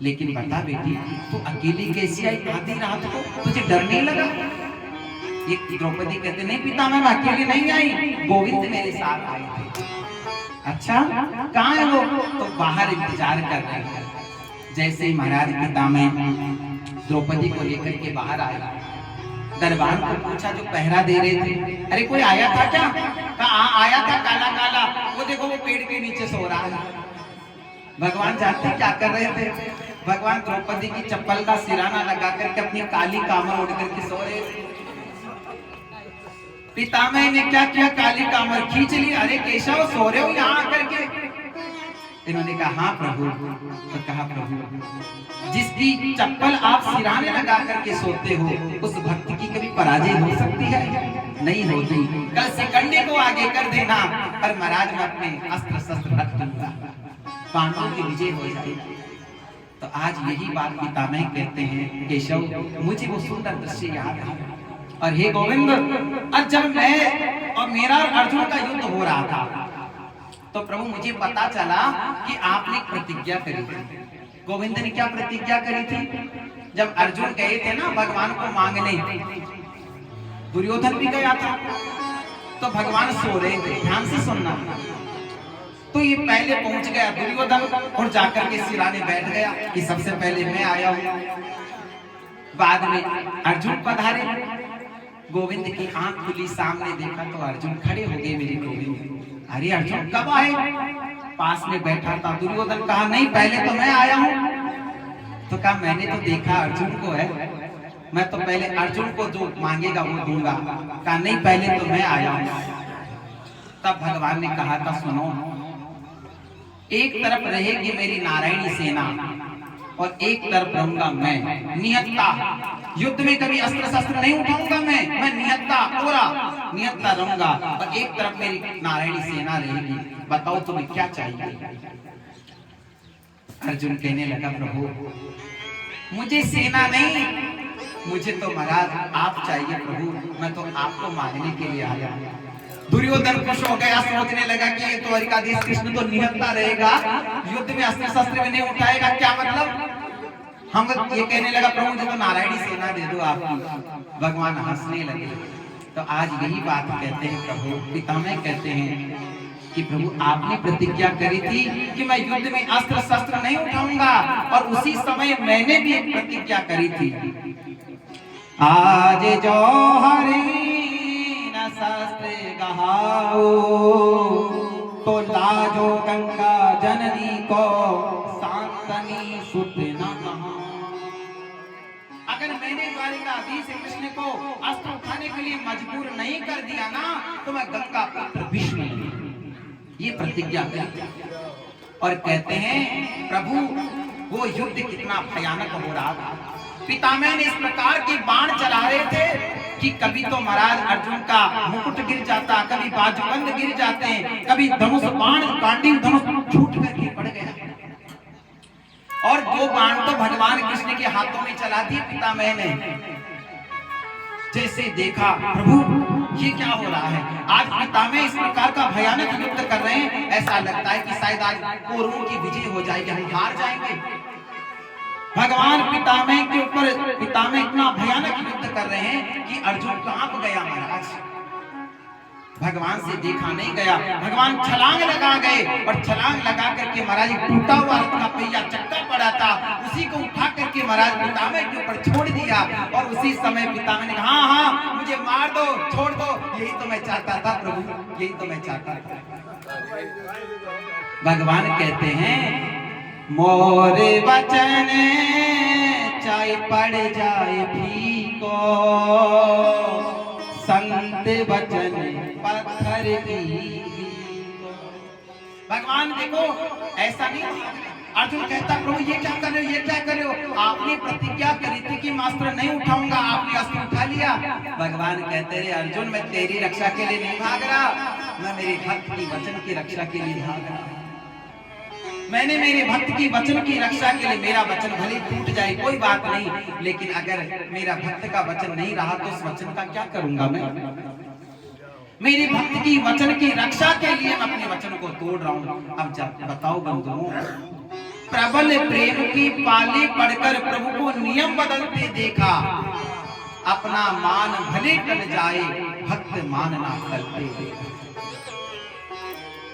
लेकिन बता बेटी तू अकेली कैसी आई आधी रात को? तुझे डर नहीं लगा? ये द्रौपदी कहते नहीं पितामह मैं अकेली नहीं आई, गोविंद मेरे साथ आए थे। अच्छा कहाँ है वो? तो बाहर इंतजार कर रहे हैं। जैसे ही महाराज पितामह द्रौपदी को लेकर के बाहर आए, दरबार को पूछा जो पहरा दे रहे थे, अरे कोई आया था क्या? कहा आया था काला काला, वो देखो वो पेड़ के नीचे सो रहा है। भगवान जानते क्या कर रहे थे? भगवान द्रौपदी की चप्पल का सिराना लगा करके अपनी काली कामर ओढ़ करके सो रहे थे। पितामह ने क्या किया? काली कामर खींच ली। अरे केशव सो रहे हो यहाँ आकर के? इन्होंने कहा हाँ प्रभु। तो कहा प्रभु जिसकी चप्पल आप सिराने लगा करके सोते हो उस भक्ति की कभी पराजय हो सकती है? नहीं होती। कल सिकंडी को आगे कर देना पर महाराज मैं अपने अस्त्र शस्त्र रख दूंगा, पांडवों की विजय हो जाएगी। तो आज यही बात पितामह कहते हैं केशव मुझे वो सुंदर दृश्य याद है। और हे गोविंद आज जब मैं और मेरा अर्जुन का युद्ध हो रहा था तो प्रभु मुझे पता चला कि आपने एक प्रतिज्ञा करी थी। गोविंद ने क्या प्रतिज्ञा करी थी? जब अर्जुन गए थे ना भगवान को मांगने, दुर्योधन भी गया था तो भगवान सो रहे थे। ध्यान से सुनना। तो ये पहले पहुंच गया दुर्योधन और जाकर के सिराने बैठ गया कि सबसे पहले मैं आया हूं। बाद में अर्जुन पधारे। गोविंद की आंख खुली, सामने देखा तो अर्जुन खड़े हो गए मेरे गोविंद। अरे अर्जुन कब आए? पास में बैठा था दुर्योधन। कहा नहीं पहले तो मैं आया हूं। तो कहा मैंने तो देखा अर्जुन को है, मैं तो पहले अर्जुन को जो मांगेगा वो दूंगा। कहा नहीं पहले तो मैं आया हूं। तब भगवान ने कहा था सुनो, एक तरफ रहेगी मेरी नारायणी सेना और एक तरफ रहूंगा मैं निहत्ता। युद्ध में कभी अस्त्र शस्त्र नहीं उठाऊंगा मैं निहत्ता पूरा निहत्ता रहूंगा और एक तरफ मेरी नारायणी सेना रहेगी। बताओ तुम्हें क्या चाहिए? अर्जुन कहने लगा प्रभु मुझे सेना नहीं, मुझे तो महाराज आप चाहिए प्रभु, मैं तो आपको मांगने के लिए आया। दुर्योधन खुश हो गया, सोचने लगा कि ये तो द्वारिकाधीश कृष्ण तो निहत्ता रहेगा, युद्ध में अस्त्र शस्त्र भी नहीं उठाएगा, क्या मतलब? हम ये कहने लगा प्रभु मुझे तो नारायणी सेना दे दो आपकी। भगवान हंसने लगे। तो आज यही बात कहते हैं प्रभु पितामह कहते हैं कि प्रभु आपने प्रतिज्ञा करी थी कि मैं युद्ध में अस्त्र शस्त्र नहीं उठाऊंगा और उसी समय मैंने भी एक प्रतिज्ञा करी थी। आज जो हरि न शस्त्र गहाओ तो लाजो गंगा जननी को शांतनी सुत न कहा। अगर मैंने द्वारिकाधीश कृष्ण को अस्त्र उठाने के लिए मजबूर नहीं कर दिया ना तो मैं गंगा पुत्र भीष्म ये प्रतिज्ञा करी। और कहते हैं प्रभु वो युद्ध कितना भयानक हो रहा था। पितामह ने इस प्रकार के बाण चला रहे थे कि कभी तो महाराज अर्जुन का मुकुट गिर जाता, कभी बाजूबंद गिर जाते हैं, कभी धनुष बाण गांडीव धनुष छूट करके पड़ गया। और दो बाण तो भगवान कृष्ण के हाथों में चला दी पितामह ने। जैसे देखा प्रभु ये क्या हो रहा है, आज पितामह इस प्रकार का भयानक युद्ध कर रहे हैं, ऐसा लगता है कि शायद आज कौरवों की विजय हो जाएगी, हम हार जाएंगे। भगवान पितामह के ऊपर पितामह इतना भयानक युद्ध कर रहे हैं कि अर्जुन कांप गया महाराज। भगवान से देखा नहीं गया। भगवान छलांग लगा गए और छलांग लगा करके महाराज टूटा हुआ रथ का पहिया चक्का पड़ा था, उसी को उठा करके महाराज पितामह के ऊपर छोड़ दिया। और उसी समय पितामह ने कहा, हाँ हाँ मुझे मार दो, छोड़ दो, यही तो मैं चाहता था प्रभु, यही तो मैं चाहता था। भगवान कहते हैं मोर वचन चाहे पड़ जाए फीको, संत वचन पत्थर की। भगवान देखो ऐसा नहीं। अर्जुन कहता प्रभु ये क्या कर रहे हो, ये क्या कर रहे हो, आपने प्रतिज्ञा करी थी कि मास्टर नहीं उठाऊंगा, आपने अस्त्र उठा लिया। भगवान कहते रहे अर्जुन मैं तेरी रक्षा के लिए नहीं भाग रहा, मैं मेरे भक्त की वचन की रक्षा के लिए भाग रहा हूं। मैंने मेरे भक्त की वचन की रक्षा के लिए, मेरा वचन भले टूट जाए कोई बात नहीं, लेकिन अगर मेरा भक्त का वचन नहीं रहा तो उस वचन का क्या करूंगा मैं। मेरे भक्त की वचन की रक्षा के लिए मैं अपने वचन को तोड़ रहा हूं। अब जब बताओ बंधुओं, प्रबल प्रेम की पाली पढ़कर प्रभु को नियम बदलते देखा, अपना मान भले टल जाए भक्त मान ना टलते देखा।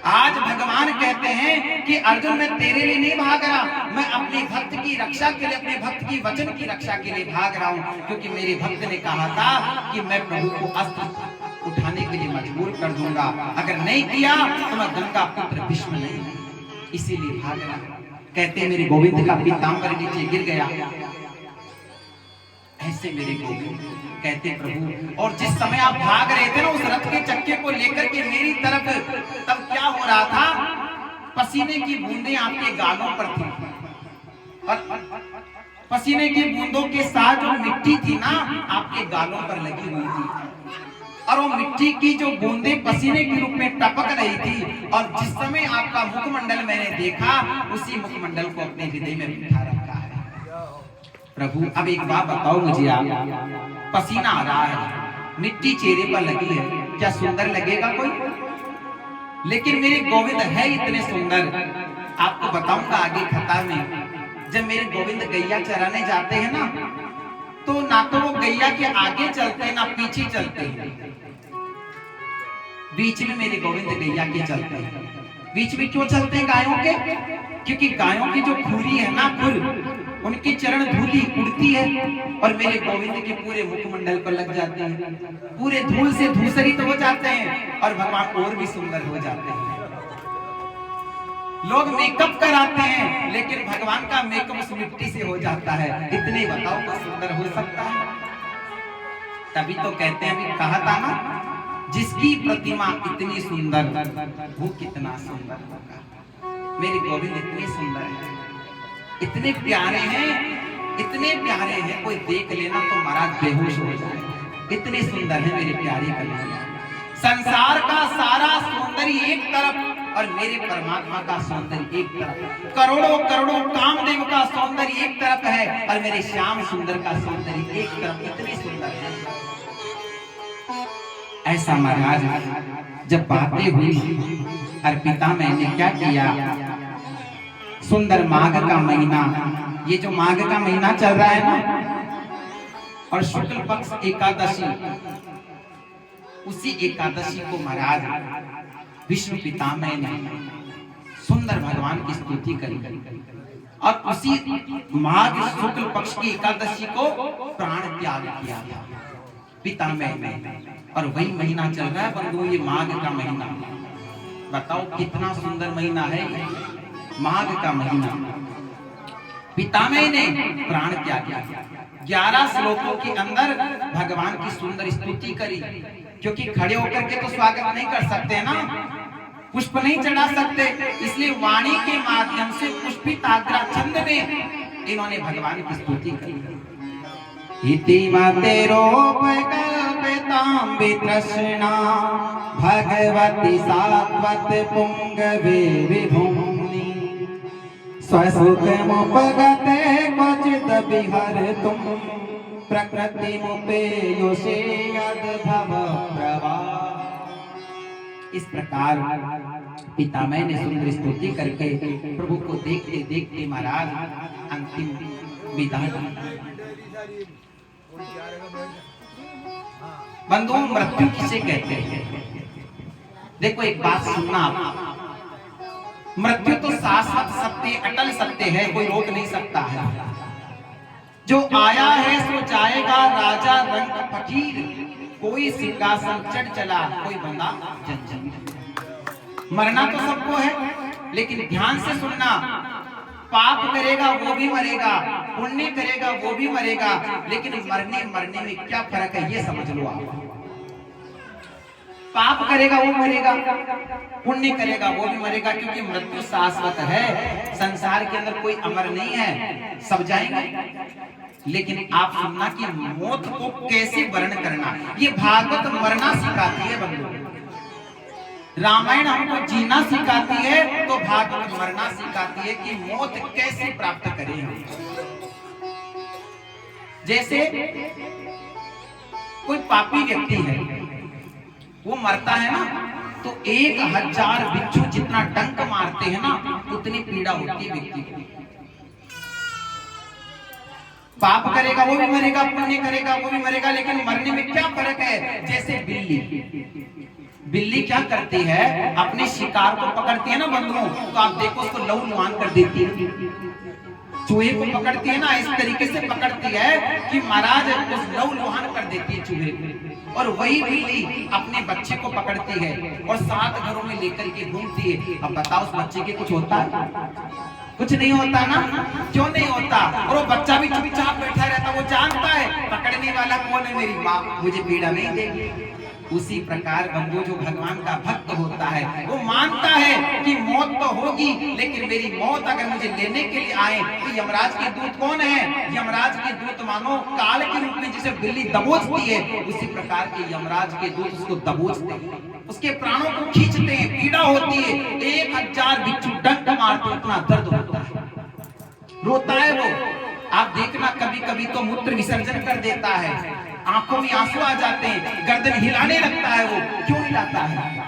आज भगवान कहते हैं कि अर्जुन मैं तेरे लिए नहीं भाग रहा, मैं अपने भक्त की रक्षा के लिए, अपने भक्त की वचन की रक्षा के लिए भाग रहा हूं, क्योंकि मेरे भक्त ने कहा था कि मैं प्रभु को अस्त्र उठाने के लिए मजबूर कर दूंगा, अगर नहीं किया तो मैं गंगा पुत्र भीष्म नहीं, इसीलिए भाग रहा। कहते हैं मेरे गोविंद का पीतांबर नीचे गिर गया, ऐसे मेरे गोविंद कहते प्रभु। और जिस समय आप भाग रहे थे ना उस रथ के चक्के को लेकर के मेरी तरफ, तब क्या हो रहा था, पसीने की बूंदें आपके गालों पर थी, और पसीने की बूंदों के साथ जो मिट्टी थी ना आपके गालों पर लगी हुई थी, और वो मिट्टी की जो बूंदें पसीने के रूप में टपक रही थी। और जिस समय आपका मुखमंडल मैंने देखा, उसी मुखमंडल को अपने हृदय में बिठा रखा है। प्रभु अब एक बात बताओ मुझे, आप पसीना आ रहा है, मिट्टी चेहरे पर लगी है, क्या सुंदर लगेगा कोई? लेकिन मेरे गोविंद है इतने सुंदर, आपको बताऊंगा आगे कथा में। जब मेरे गोविंद गैया चराने जाते हैं ना, तो ना तो वो गैया के आगे चलते हैं ना पीछे चलते हैं, बीच में मेरे गोविंद गैया के चलते हैं। बीच में क्यों चलते हैं गायों के? क्योंकि गायों की जो खुरी है ना, खुर, उनकी चरण धूली उड़ती है और मेरे गोविंद के पूरे मुखमंडल पर लग जाते हैं, पूरे धूल से धूसरित हो जाते हैं और भगवान और भी सुंदर हो जाते हैं। लोग मेकअप कराते हैं लेकिन भगवान का मेकअप उस मिट्टी से हो जाता है। इतने बताओ तो सुंदर हो सकता है। तभी तो कहते हैं, अभी कहा था ना, जिसकी प्रतिमा इतनी सुंदर वो कितना सुंदर होगा। मेरे गोविंद इतने सुंदर हैं, इतने प्यारे हैं, इतने प्यारे हैं, कोई देख लेना तो महाराज बेहोश हो जाए, इतने सुंदर है मेरे प्यारे कन्हैया। संसार का सारा सौंदर्य एक तरफ और मेरे परमात्मा का सौंदर्य एक तरफ, करोड़ों करोड़ों कामदेव का सौंदर्य एक तरफ है और मेरे श्याम सुंदर का सौंदर्य एक तरफ, इतने सुंदर है। ऐसा महाराज जब बातें हुई और पिता मैंने क्या किया, सुंदर माघ का महीना, ये जो माघ का महीना चल रहा है ना, और शुक्ल पक्ष एकादशी, उसी एकादशी को महाराज विष्णु पितामह ने सुंदर भगवान की स्तुति करी और उसी माघ शुक्ल पक्ष की एकादशी को प्राण त्याग किया पितामह ने। और वही महीना चल रहा है बंधु, ये माघ का महीना। बताओ कितना सुंदर महीना है माघ का महीना। पितामह ने प्राण त्याग किया। 11 श्लोकों के अंदर भगवान की सुंदर स्तुति करी, क्योंकि खड़े होकर के तो स्वागत नहीं कर सकते ना, पुष्प नहीं चढ़ा सकते, इसलिए वाणी के माध्यम से पुष्पित आग्रा छंद में इन्होंने भगवान की स्तुति करी। इति मतेरोपकल्पितां वितृष्णा भगवती सात्वत पुंगवे विभूमि स्वसुखमुपगते क्वचित् विहर्तुं प्रकृतिमुपेयुषे यद्भव प्रवाह। इस प्रकार पितामह ने सुंदर स्तुति करके प्रभु को देखते देखते महाराज अंतिम विदाई। बंधुओं, मृत्यु किसे कहते हैं? देखो एक बात सुनना आप, मृत्यु तो शाश्वत सत्य अटल सत्य है, कोई रोक नहीं सकता है। जो आया है सो जाएगा, राजा रंग फकीर, कोई सिंहासन चढ़ चला, कोई बंदा जंजीर। मरना तो सबको है, लेकिन ध्यान से सुनना, पाप करेगा वो भी मरेगा, पुण्य करेगा वो भी मरेगा, लेकिन मरने में क्या फर्क है ये समझ लो आप। पाप करेगा वो मरेगा, पुण्य करेगा वो भी मरेगा, क्योंकि मृत्यु शाश्वत है। संसार के अंदर कोई अमर नहीं है, सब जाएंगे। लेकिन आप सुनना कि मौत को कैसे वर्ण करना, ये भागवत मरना सिखाती है बंधु। रामायण हमको जीना सिखाती है, तो भागवत मरना सिखाती है कि मौत कैसे प्राप्त करें हम। जैसे कोई पापी व्यक्ति है, वो मरता है ना, तो 1000 बिच्छू जितना डंक मारते हैं ना, उतनी पीड़ा होती है व्यक्ति को। पाप करेगा वो भी मरेगा, पुण्य करेगा वो भी मरेगा, लेकिन मरने में क्या फर्क है। जैसे बिल्ली क्या करती है, अपने शिकार को पकड़ती है ना बंधुओं, तो आप देखो उसको लहू-लुहान कर देती है। चूहे को पकड़ती है ना, इस तरीके से पकड़ती है कि महाराज उस लहू-लुहान कर देती है चूहे को। और वही बिल्ली अपने बच्चे को पकड़ती है और 7 घरों में लेकर के घूमती है। अब बताओ उस बच्चे के कुछ होता है? कुछ नहीं होता ना, क्यों नहीं होता? और वो बच्चा भी चुपचाप बैठा रहता, वो जानता है पकड़ने वाला कौन है, मेरी माँ, मुझे पीड़ा नहीं देगी। उसी प्रकार बंधु जो भगवान का भक्त होता है, वो मानता है कि मौत तो होगी, लेकिन मेरी मौत अगर मुझे लेने के लिए आए तो यमराज के दूत कौन है? यमराज के दूत मानो काल के रूप में जिसे बिल्ली दबोचती है, उसी प्रकार के यमराज के दूत उसको दबोचते हैं, उसके प्राणों को खींचते हैं, पीड़ा होती है। 1000 बिच्छू डंक मारते, उतना दर्द होता है, रोता है वो। आप देखना कभी कभी तो मूत्र विसर्जन कर देता है, आंखों में आंसू आ जाते हैं, गर्दन हिलाने लगता है। वो क्यों हिलाता है?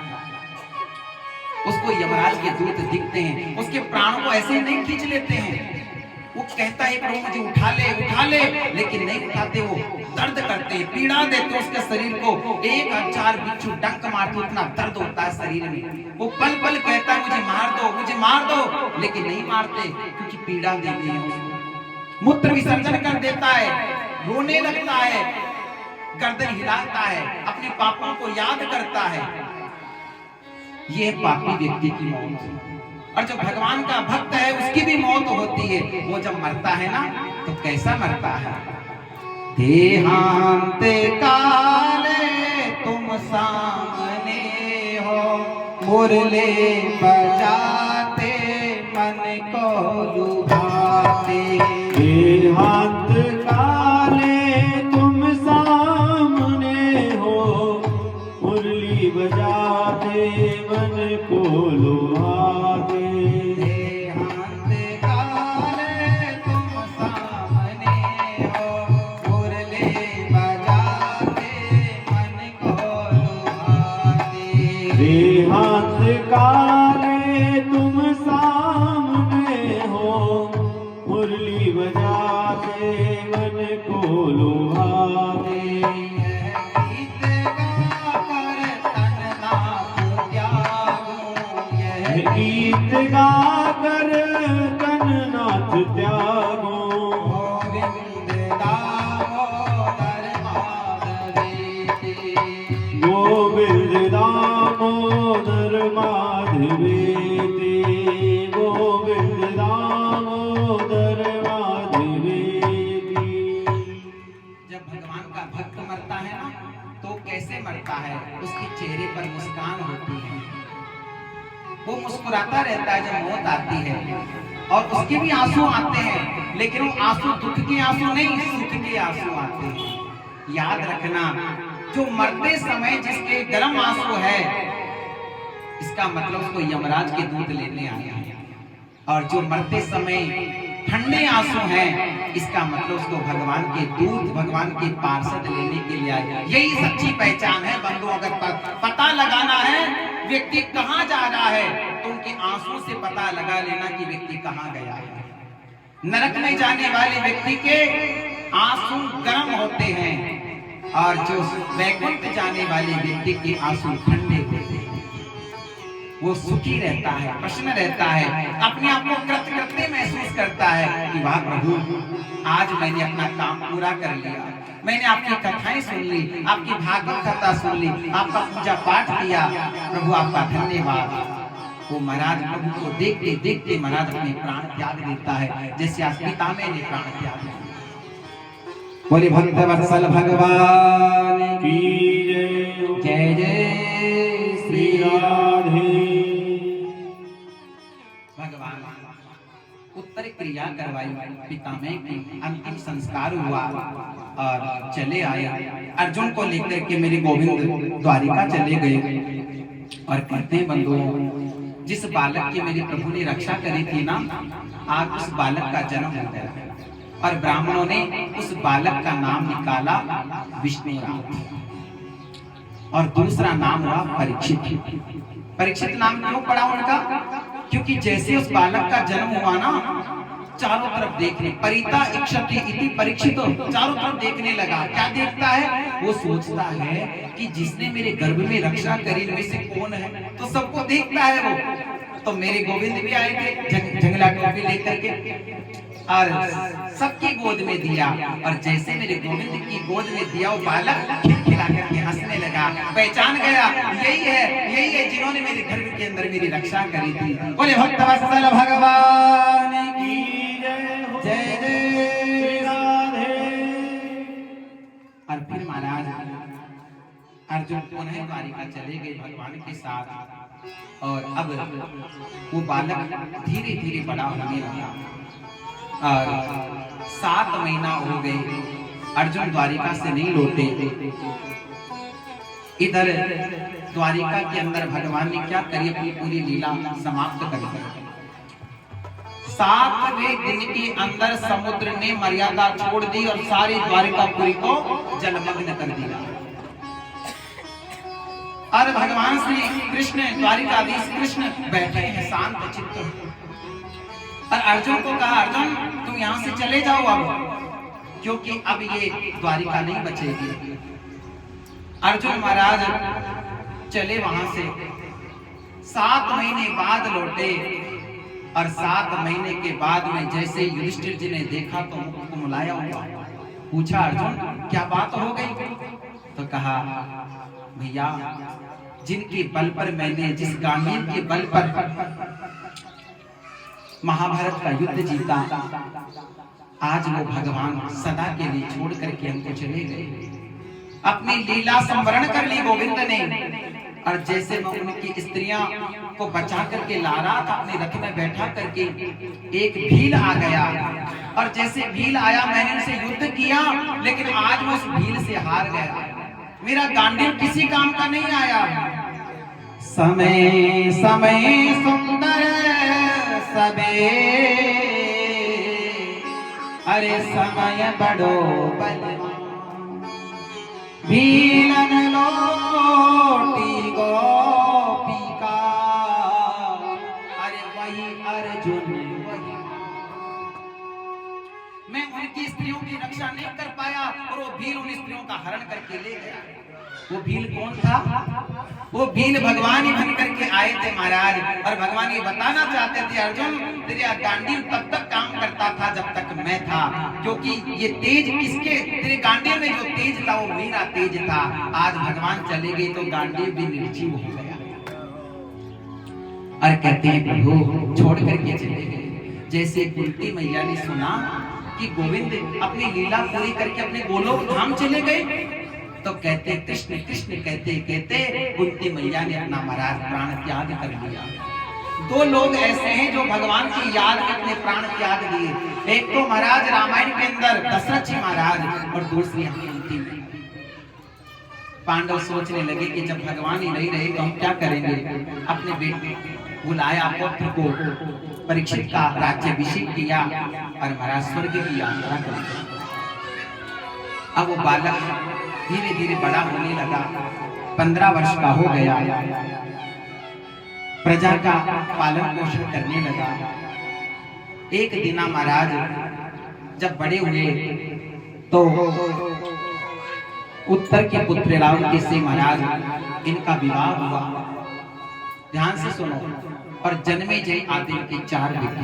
उसको यमराज के दूत दिखते हैं, उसके प्राणों को ऐसे नहीं खींच लेते हैं। वो कहता है प्रभु मुझे उठा ले, लेकिन नहीं उठाते, वो दर्द करते हैं, पीड़ा देते हैं उसके शरीर को। 1000 बिच्छू डंक मारते, उतना दर्द होता है शरीर में। वो पल पल कहता है मुझे मार दो, लेकिन नहीं मारते, क्योंकि पीड़ा देते हैं उसको। मूत्र विसर्जन कर देता है, रोने लगता है, गर्दन हिलाता है, अपने पापों को याद करता है। ये पापी व्यक्ति की मौत है। और जो भगवान का भक्त है उसकी भी मौत होती है। वो जब मरता है ना, तो कैसा मरता है? देहांत काले तुम सामने हो, मुरली बजाते मन को लुभाते। देहांत काले तुम सामने हो, मुरली बजाते मन को लुभाते। देहांत काले तुम सामने हो, मुरली बजाते मन को लुभाते। देहांत काले तुम सामने हो, मुरली बजाते मन को लुभाते। गीत गाकर तन नाथ त्यागो, गोविंद दामोदर माधवेति। गोविंद दामोदर माधवेति, गोविंद दामोदर माधवेति। जब भगवान का भक्त मरता है ना, तो कैसे मरता है? उसके चेहरे पर मुस्कान होती है, वो मुस्कुराता रहता है जब मौत आती है। और उसके भी आंसू आते हैं, लेकिन वो आंसू दुख के आंसू नहीं, सुख के आंसू आते हैं। याद रखना, जो मरते समय जिसके गर्म आंसू है, इसका मतलब उसको यमराज के दूत लेने आए हैं। और जो मरते समय ठंडे आंसू हैं, इसका मतलब उसको भगवान के दूत, भगवान के पार्षद लेने के लिए आए। यही सच्ची पहचान है बंधु। अगर पता लगाना है व्यक्ति कहाँ जा रहा है, तो उनके आंसू से पता लगा लेना कि व्यक्ति कहाँ गया है। नरक में जाने वाले व्यक्ति के आंसू गर्म होते हैं, और जो वैकुंठ जाने वाले व्यक्ति के आंसू ठंडे होते हैं। वो सुखी रहता है, प्रसन्न रहता है, अपने आप को कृतकृत्य महसूस करता है कि वाह प्रभु, आज मैंने अपना काम पूरा कर लिया, मैंने आपकी कथाएं सुन ली, आपकी भागवत कथा सुन ली, आपका पूजा पाठ किया, प्रभु आपका धन्यवाद। वो महाराज प्रभु को देखते देखते महाराज अपने प्राण त्याग देता है, जैसे आज पिता ने प्राण त्याग दिया। बोले भक्त वत्सल भगवान की जय, जय श्री राधे। भगवान उत्तर क्रिया करवाई, पिता में अंतिम संस्कार हुआ और चले आए। अर्जुन को लेकर के मेरे गोविंद द्वारिका चले गए और कहते हैं बंधुओं, जिस बालक की मेरे प्रभु ने रक्षा करी थी ना, आज उस बालक का जन्म हो गया और ब्राह्मणों ने उस बालक का नाम निकाला विष्णुराज और दूसरा नाम हुआ परीक्षित। परीक्षित नाम क्यों पड़ा उनका? क्योंकि जैसे उस बालक का जन्म हुआ ना, चारों तरफ देखने, परिता इक्षति इति परीक्षितो, चारों तरफ देखने लगा। क्या देखता है? वो सोचता है कि जिसने मेरे गर्भ में रक्षा करी में से कौन है, तो सबको देखता है वो। तो मेरे गोविंद भी आए थे जंगला टोपी लेकर के और सबकी गोद में दिया, और जैसे मेरे गोविंद की गोद में दिया, वो बालक खिलखिला करके हंसने लगा, पहचान गया यही है जिन्होंने मेरे गर्भ के अंदर मेरी रक्षा करी थी। बोले भक्त वत्सल भगवान की जय, जय राधे। और फिर महाराज अर्जुन पुनः द्वारिका चले गए भगवान के साथ, और अब वो बालक धीरे धीरे बड़ा होने लगा और 7 महीना हो गए, अर्जुन द्वारिका से नहीं लौटे। इधर द्वारिका के अंदर भगवान ने क्या करी, अपनी पूरी लीला समाप्त कर दी। 7वें दिन के अंदर समुद्र ने मर्यादा छोड़ दी और सारी द्वारिकापुरी को जलमग्न कर दिया। और भगवान श्री कृष्ण, द्वारिकाधीश कृष्ण बैठे हैं शांत चित्त, और अर्जुन को कहा, अर्जुन तुम यहाँ से चले जाओ अब, क्योंकि अब ये द्वारिका नहीं बचेगी। अर्जुन महाराज चले वहां से, 7 महीने बाद लौटे, और 7 महीने के बाद में जैसे युधिष्ठिर जी ने देखा तो मुख को मुलाया हुआ, पूछा अर्जुन क्या बात हो गई? तो कहा भैया, जिनके बल पर मैंने, जिस गांडीव के बल पर महाभारत का युद्ध जीता, आज वो भगवान सदा के लिए छोड़ करके हमको चले गए। अपनी लीला संवरण कर ली गोविंद ने, और जैसे मैं उनकी स्त्रियां को बचा करके ला रहा था, अपने रथ में बैठा करके, एक भील आ गया, और जैसे भील आया मैंने उनसे युद्ध किया, लेकिन आज मैं उस भील से हार गया। मेरा गांडीव किसी काम का नहीं आया। समय समय सुंदर सबे, अरे समय बड़ो बलवान, भीलन लोटी गोपिका, अरे वही अर्जुन वही। मैं उनकी स्त्रियों की रक्षा नहीं कर पाया, और वो भील उन स्त्रियों का हरण करके ले गया। वो भील कौन था? वो भील भगवान ही बन करके आए थे महाराज, और भगवान ये बताना चाहते थे, अर्जुन तेरे गांडीव तब तक काम करता था जब तक मैं था, क्योंकि ये तेज किसके, तेरे गांडीव में जो तेज था वो मेरा तेज था। आज भगवान चले गए तो गांडीव भी निर्जीव हो गया। और कहते हैं प्रभु छोड़ करके चले गए। जैसे कुंती मैया ने सुना कि गोविंद अपनी लीला पूरी करके अपने गोलोक धाम चले गए, तो कहते कृष्ण कृष्ण कहते कहते कुंती मैया ने अपना महाराज प्राण त्याग कर दिया। 2 लोग ऐसे हैं जो भगवान की याद में अपने प्राण त्याग दिए, एक तो महाराज रामायण के अंदर दशरथ जी महाराज, और दूसरी कुंती मैया। पांडव सोचने लगे कि जब भगवान ही नहीं रहे तो हम क्या करेंगे। अपने बेटे बुलाया, पुत्र को परीक्षित का राज्याभिषेक किया, और महाराज स्वर्ग की यात्रा कर दी। अब वो बालक धीरे धीरे बड़ा होने लगा, 15 वर्ष का हो गया, प्रजा का पालन पोषण करने लगा। एक दिन महाराज जब बड़े हुए तो उत्तर के पुत्र रावण से महाराज इनका विवाह हुआ। ध्यान से सुनो। और जन्मे जय आदिल के 4 बेटे।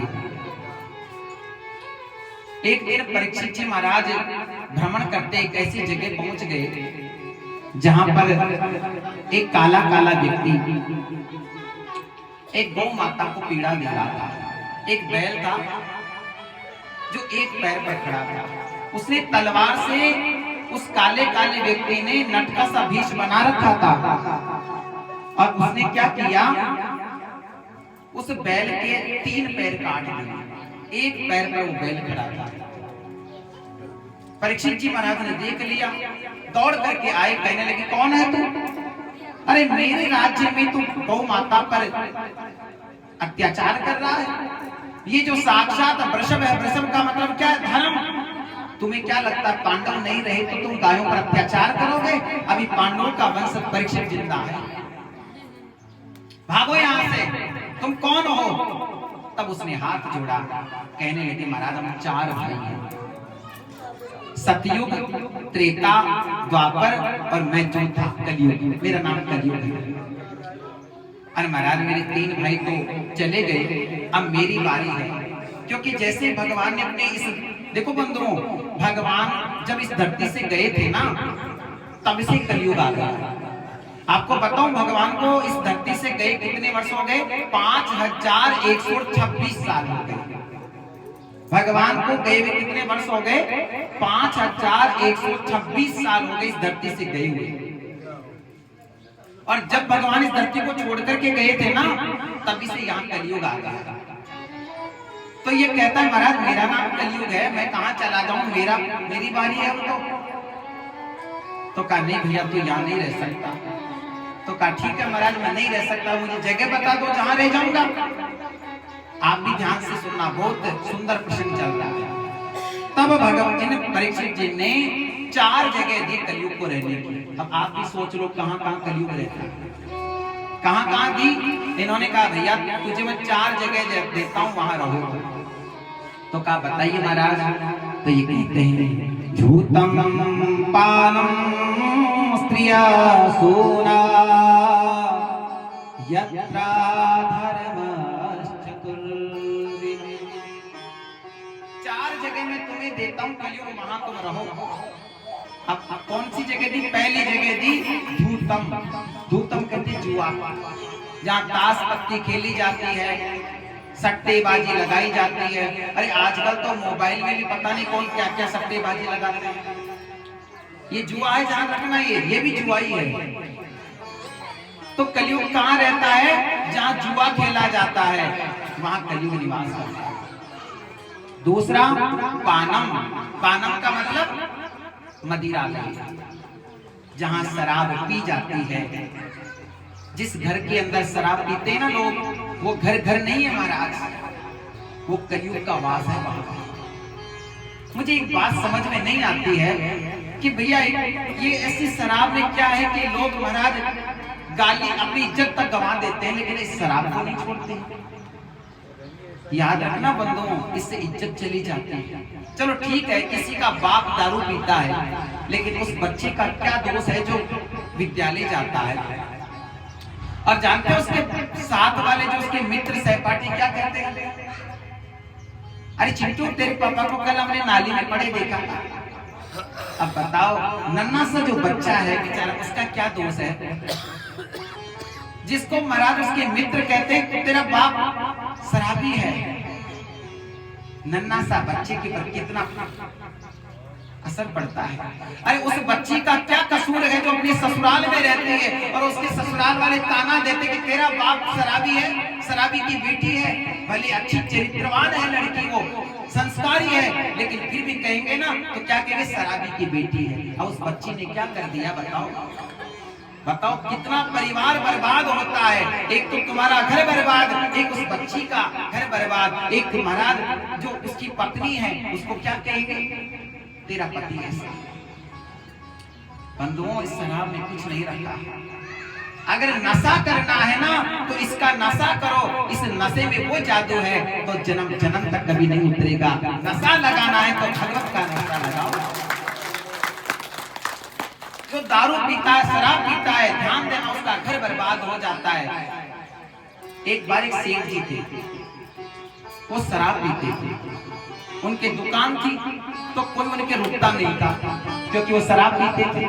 एक दिन परीक्षित जी महाराज भ्रमण करते एक ऐसी जगह पहुंच गए जहां पर एक काला काला व्यक्ति एक गौ माता को पीड़ा दे रहा था। एक बैल था जो एक पैर पर खड़ा था। उसने तलवार से उस काले काले व्यक्ति ने नटका सा भीष बना रखा था और उसने क्या किया, उस बैल के 3 पैर काट दिए। एक पैर पर वो बैल खड़ा था। परीक्षित जी महाराज ने देख लिया, दौड़ करके आए, कहने लगे कौन है तू? अरे मेरे राज्य में तू गौ माता पर अत्याचार कर रहा है। ये जो साक्षात वृषभ है, वृषभ का मतलब क्या है? धर्म। तुम्हें क्या लगता है पांडव नहीं रहे तो तुम गायों पर अत्याचार करोगे? अभी पांडवों का वंश परीक्षित जिंदा है, भागो यहां से, तुम कौन हो? तब उसने हाथ जोड़ा, कहने लगे महाराज हम 4 भाई हैं, सतयुग, त्रेता, द्वापर और मैं चौथा कलयुग, मेरा नाम कलयुग है। अरे महाराज मेरे 3 भाई तो चले गए, अब मेरी बारी है। क्योंकि जैसे भगवान ने अपने इस, देखो बंधुओं, भगवान जब इस धरती से गए थे ना, तब से कलयुग आ गया। आपको बताऊं भगवान को इस धरती से गए कितने वर्ष हो गए? 5126 साल हो गए। भगवान को गए हुए कितने वर्ष हो गए? 5126 साल हो गए इस धरती से गए हुए। और जब भगवान इस धरती को छोड़ करके गए थे ना, तभी से यहाँ कलयुग आ गया। तो ये कहता है महाराज मेरा नाम कलयुग है, मैं कहाँ चला जाऊं, मेरी बारी है। तो कहा नहीं भैया तू यहाँ नहीं रह सकता। तो कहा ठीक है महाराज मैं नहीं रह सकता, मुझे जगह बता दो जहाँ रह जाऊंगा। आप भी ध्यान से सुनना, बहुत सुंदर प्रसंग चल रहा है। तब भगवान जी ने, परीक्षित जी ने 4 जगह दी कलयुग को रहने की। अब आप भी सोच लो कहाँ कहाँ कलयुग रहता है, कहाँ कहाँ दी। इन्होंने कहा भैया तुझे मैं 4 जगह देता हूँ, वहां रहो। तो कहा बताइए महाराज। तो ये कहते हैं झूतम पानम स्त्रिया सोना यत्रा धर्मश्चतुर्विधि। 4 जगह मैं तुम्हें देता हूँ कलयुग, वहां तुम रहो। अब कौन सी जगह दी? पहली जगह दी धूतम। धूतम कहते जुआ, जहाँ ताश पत्ती खेली जाती है, सट्टेबाजी लगाई जाती है। अरे आजकल तो मोबाइल में भी पता नहीं कौन क्या क्या सट्टेबाजी लगाते हैं। ये जुआ है, ध्यान रखना, ये भी जुआ ही है। तो कलयुग कहाँ रहता है? जहाँ जुआ खेला जाता है, वहां कलयुग निवास करता है। दूसरा पानम। पानम का मतलब मदिरा, जहां शराब पी जाती है। जिस घर के अंदर शराब पीते हैं ना लोग, वो घर घर नहीं है महाराज, वो कलयुग का वास है वहां। मुझे एक बात समझ में नहीं आती है कि भैया ये ऐसी शराब में क्या है कि लोग महाराज गाली, अपनी इज्जत तक गंवा देते हैं, लेकिन इस शराब को नहीं छोड़ते। याद रखना बंधुओं, इससे इज्जत चली जाती है। चलो ठीक है, किसी का बाप दारू पीता है, लेकिन उस बच्चे का क्या दोष है जो विद्यालय जाता है? और जानते हो उसके साथ वाले जो उसके मित्र सहपाठी क्या कहते हैं? अरे चिंटू तेरे पापा को कल हमने नाली में पड़े देखा था। अब बताओ, नन्हा सा जो बच्चा है बेचारा, उसका क्या दोष है? जिसको महाराज उसके मित्र कहते हैं तेरा बाप शराबी है, नन्हा सा बच्चे के पर कितना असर पड़ता है। अरे उस बच्ची का क्या कसूर है जो अपने ससुराल में रहती है और उसके ससुराल वाले ताना देते कि तेरा बाप शराबी है, शराबी की बेटी है। भले अच्छी चरित्रवान है लड़की, वो संस्कारी है, लेकिन फिर भी कहेंगे ना तो क्या कहेंगे? शराबी की बेटी है। और उस बच्ची ने क्या कर दिया बताओ? बताओ कितना परिवार बर्बाद होता है। एक तो तुम्हारा घर बर्बाद, एक उस बच्ची का घर बर्बाद, एक महाराज जो उसकी पत्नी है उसको क्या कहेंगे? तेरा पति है। बंधुओं, इस शराब में कुछ नहीं रखा। अगर नशा करना है ना तो इसका नशा करो। इस नशे में वो जादू है तो जन्म जन्म तक कभी नहीं उतरेगा। नशा लगाना है तो भगवत का नशा लगाओ। जो दारू पीता है, शराब पीता है, ध्यान देना, उसका घर बर्बाद हो जाता है। एक बार एक सेठ जी थे, वो शराब पीते थे। उनकी दुकान थी तो कोई उनके रुकता नहीं था, क्योंकि वो शराब पीते थे।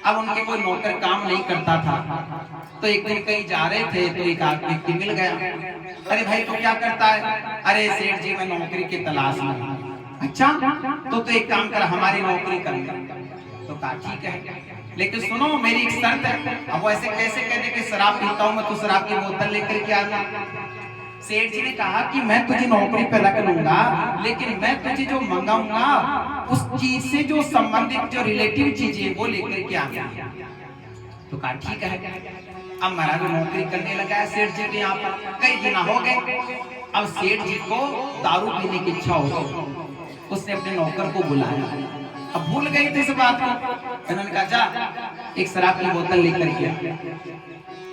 अब उनके कोई नौकर काम नहीं करता था, तो एक दिन कहीं जा रहे थे तो एक व्यक्ति मिल गया। अरे भाई तू क्या करता है? अरे सेठ जी मैं नौकरी की तलाश में हूं। अच्छा तो एक काम कर, हमारी नौकरी कर ले। तो कहा ठीक है, लेकिन सुनो मेरी एक शर्त है। अब वो ऐसे कैसे कहते कि शराब पीता हूं मैं, तो शराब की बोतल लेकर के आना। सेठ जी ने कहा कि मैं तुझे नौकरी पे रख लूंगा, लेकिन मैं तुझे जो मंगाऊंगा उस चीज से जो संबंधित जो रिलेटिव चीजें वो लेकर के आना। तो कहा ठीक है। अब महाराज नौकरी करने लगा है सेठ जी के यहाँ पर, कई दिन हो गए। अब सेठ जी को दारू पीने की इच्छा हो गई, उसने अपने नौकर को बुलाया। अब भूल गई थी इस बात को, उन्होंने कहा जा एक शराब की बोतल लेकर के आ।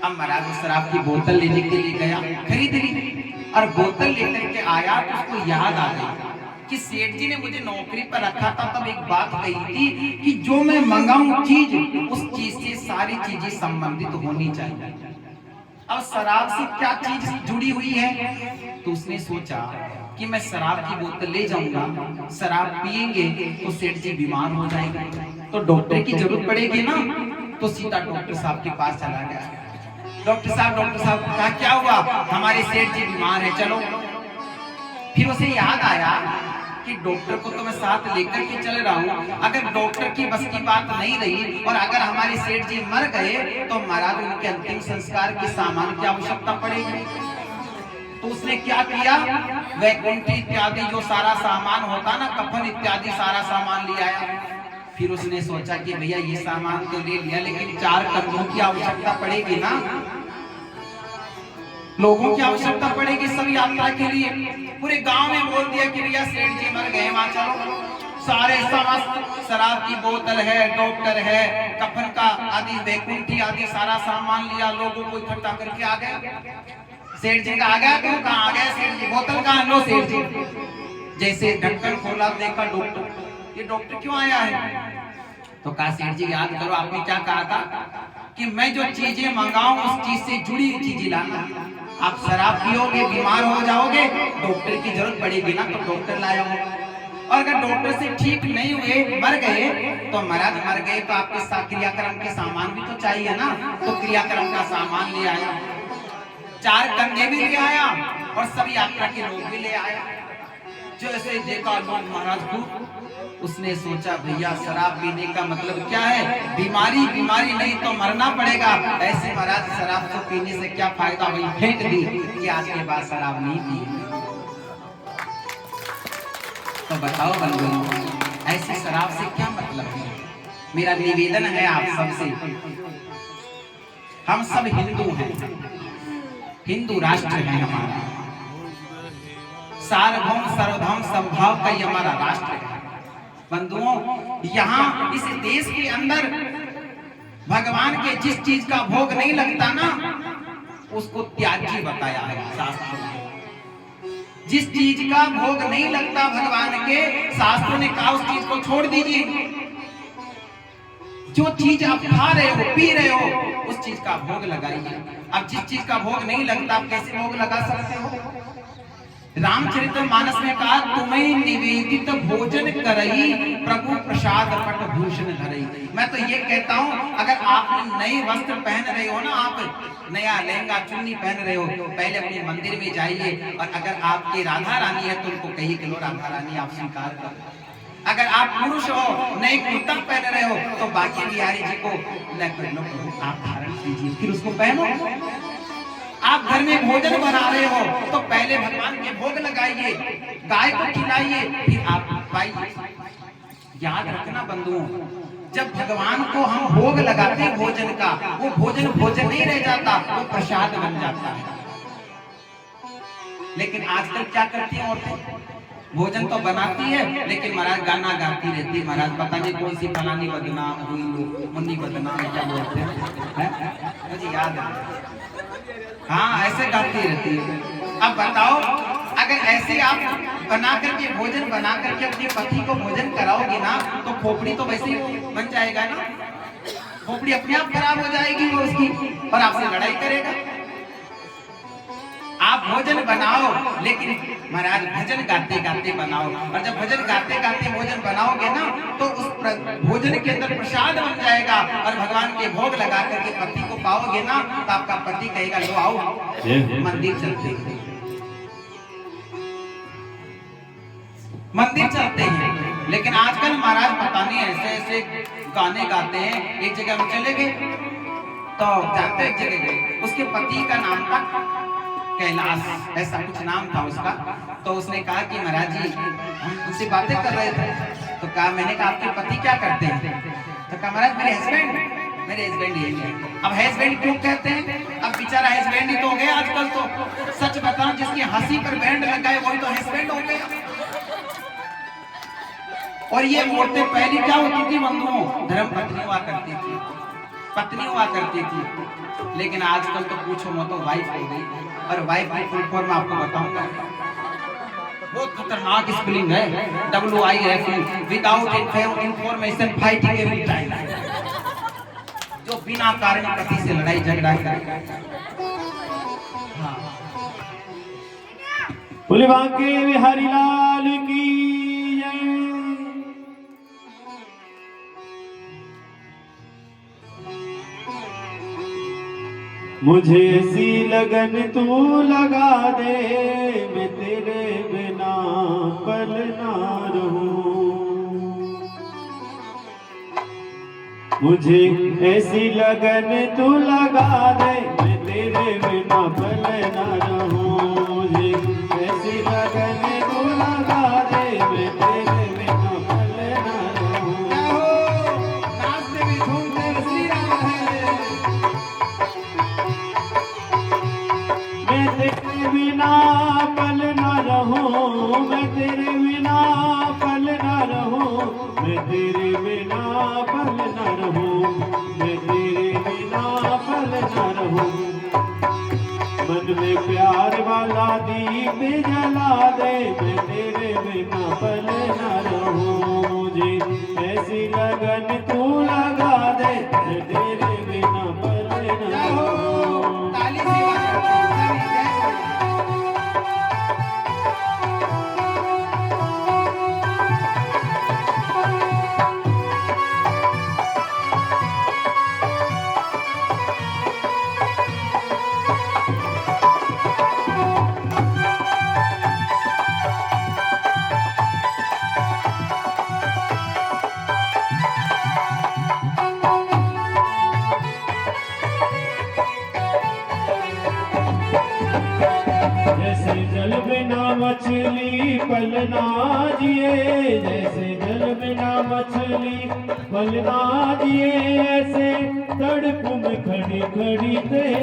अब महाराज उस शराब की बोतल लेने के लिए गया, खरीद ली और बोतल लेकर के आया तो उसको याद आ गया कि सेठ जी ने मुझे नौकरी पर रखा था, तब एक बात कही थी कि जो मैं मंगाऊं चीज उस चीज से सारी चीजें संबंधित होनी चाहिए। अब शराब से क्या चीज जुड़ी हुई है? तो उसने सोचा कि मैं शराब की बोतल ले जाऊंगा, शराब पिएंगे तो सेठ जी बीमार हो जाएंगे, तो डॉक्टर की जरूरत पड़ेगी ना। तो सीधा डॉक्टर साहब के पास चला गया। डॉक्टर साहब कहा क्या हुआ? हमारे सेठ जी बीमार है, चलो। फिर उसे याद आया कि डॉक्टर को तो मैं साथ लेकर के चल रहा हूँ, अगर डॉक्टर की बस की बात नहीं रही और अगर हमारे सेठ जी मर गए तो महाराज उनके अंतिम संस्कार के सामान की आवश्यकता पड़ेगी। तो उसने क्या किया? वैकुंठी इत्यादि जो सारा सामान होता ना, कफन इत्यादि सारा सामान ले आया। फिर उसने सोचा कि भैया ये सामान तो ले लिया, लेकिन 4 कंधों की आवश्यकता पड़ेगी ना, लोगों की आवश्यकता पड़ेगी सब यात्रा के लिए। पूरे गांव में बोल दिया कि भैया सेठ जी मर गए, वहां चलो। सारे समस्त शराब की बोतल है, डॉक्टर है, कफन का आदि वैकुंठी आदि सारा सामान लिया, लोगों को इकट्ठा करके आ गया। सेठ जी का आ गया, तुम कहाँ आ गए? सेठ जी बोतल कहाँ? लो सेठ जी। जैसे ढक्कन खोला देखा डॉक्टर, ये डॉक्टर क्यों आया है? तो कहा सेठ जी याद करो आपने क्या कहा था कि मैं जो चीजें मंगाऊं उस चीज से जुड़ी हुई चीजें लाना। आप शराब पियोगे बीमार हो जाओगे, डॉक्टर की जरूरत पड़ेगी ना, तो डॉक्टर लाया हूं। और अगर डॉक्टर से ठीक नहीं हुए, मर गए, तो महाराज मर गए तो आपके क्रियाक्रम के सामान भी तो चाहिए ना, तो क्रियाक्रम का सामान ले आया, 4 कंधे भी ले आया और सब यात्रा के लोग भी ले आया। जो ऐसे देखा लोग महाराज को, उसने सोचा भैया शराब पीने का मतलब क्या है? बीमारी नहीं तो मरना पड़ेगा। ऐसे महाराज शराब को पीने से क्या फायदा? वही फेंक दी कि आज के बाद शराब नहीं पी। तो बताओ बंधुओं, ऐसी शराब से क्या मतलब है? मेरा निवेदन है आप सबसे, हम सब हिंदू हैं, हिंदू राष्ट्र है हमारा, सार्वभौम सर्वधर्म समभाव का ये हमारा राष्ट्र है। बंधुओं, यहाँ इस देश के अंदर भगवान के जिस चीज का भोग नहीं लगता ना, उसको त्याज्य बताया है शास्त्रों में। जिस चीज का भोग नहीं लगता भगवान के, शास्त्रों ने कहा उस चीज को छोड़ दीजिए। जो चीज आप खा रहे हो, पी रहे हो, उस चीज का भोग लगाइए। अब जिस चीज का भोग नहीं लगता, आप कैसे भोग लगा सकते हो? रामचरितमानस में कहा तुम्हें निवेदित भोजन करई, प्रभु प्रसाद पट भूषण धरई। मैं तो ये कहता हूँ, अगर आप नए वस्त्र पहन रहे हो ना, आप नया लहंगा चुन्नी पहन रहे हो, पहले अपने मंदिर में जाइए और अगर आपकी राधा रानी है तो उनको कहिए कि लो राधा रानी आप स्वीकार करो। अगर आप पुरुष हो, नए कुर्ता पहन रहे हो, तो बाकी बिहारी जी को आप धारण कीजिए, फिर उसको पहनो। आप घर में भोजन बना रहे हो तो पहले भगवान के भोग लगाइए, गाय को खिलाइए, फिर आप पाइए। याद रखना बंधुओं, जब भगवान को हम भोग लगाते हैं भोजन का, वो भोजन नहीं रह जाता, वो प्रसाद बन जाता है। लेकिन आजकल क्या करती हैं औरतें? भोजन तो बनाती है लेकिन महाराज गाना गाती रहती है। महाराज पता नहीं कौन सी फलानी बदनाम हुई, मुन्नी बदनाम क्या बोलते हैं, मुझे याद है। हाँ, ऐसे गाती रहती है। अब बताओ, अगर ऐसे आप बना करके भोजन बना करके अपने पति को भोजन कराओगे ना, तो खोपड़ी तो वैसे ही बन जाएगा ना, खोपड़ी अपने आप खराब हो जाएगी वो उसकी, और आपसे लड़ाई करेगा। आप भोजन बनाओ, लेकिन महाराज भजन गाते गाते बनाओ। और जब भजन गाते गाते भोजन बनाओगे ना तो उस भोजन के अंदर प्रसाद बन जाएगा और भगवान के भोग लगा करके पति को पाओगे ना तो आपका पति कहेगा लो आओ मंदिर चलते हैं, मंदिर चलते हैं। लेकिन आजकल महाराज पता नहीं ऐसे ऐसे गाने गाते हैं। एक जगह हम चले गए तो जाते एक जगह गए, उसके पति का नाम था कैलाश, ऐसा कुछ नाम था उसका। तो उसने कहा कि महाराज जी हम उनसे बातें कर रहे थे, तो कहा मैंने कहा आपके पति क्या करते हैं? तो कहा महाराज मेरे हस्बैंड यही है। अब हस्बैंड क्यों कहते हैं? अब बेचारा हस्बैंड ही तो हो गया आजकल। तो सच बताऊं जिसकी हंसी पर बैंड लगा है वही तो हस्बैंड हो गया। और ये औरतें पहले क्या होती थी बंधुओं? धर्म पत्नी हुआ करती थी, पत्नी हुआ करती थी। लेकिन आजकल तो पूछो मत, तो वाइफ हो गई। और वाइफ की फुल फॉर्म आपको बताऊंगा, बहुत खतरनाक स्पेलिंग है, WIF, without information fighting every time, जो बिना कारण पति से लड़ाई झगड़ा करेगा। हाँ। बोले बांके बिहारी लाल की जय। मुझे ऐसी लगन तू लगा दे, मैं तेरे बिना पल ना रहूं। मुझे ऐसी लगन तू लगा दे, मैं तेरे बिना पल ना रहूं। मुझे ऐसी लगन तू लगा दे, मैं तेरे बिना पल ना रहूं। नाचते भी झूमते श्री राम है। मैं तेरे बिना पल ना रहूं, मैं तेरे बिना पल ना रहूं, मैं तेरे बिना पल ना रहूं, मैं तेरे बिना पल ना रहूं। मन में प्यार वाला दीप जला दे, मैं तेरे बिना पल ना रहूं। मुझे ऐसी लगन तू लगा दे, मैं तेरे बिना पल ना रहूं। ताली से जैसे जल बिना मछली पल ना जिए, जैसे जल बिना मछली पल ना जिए, ऐसे तड़प में खड़ी खड़ी ते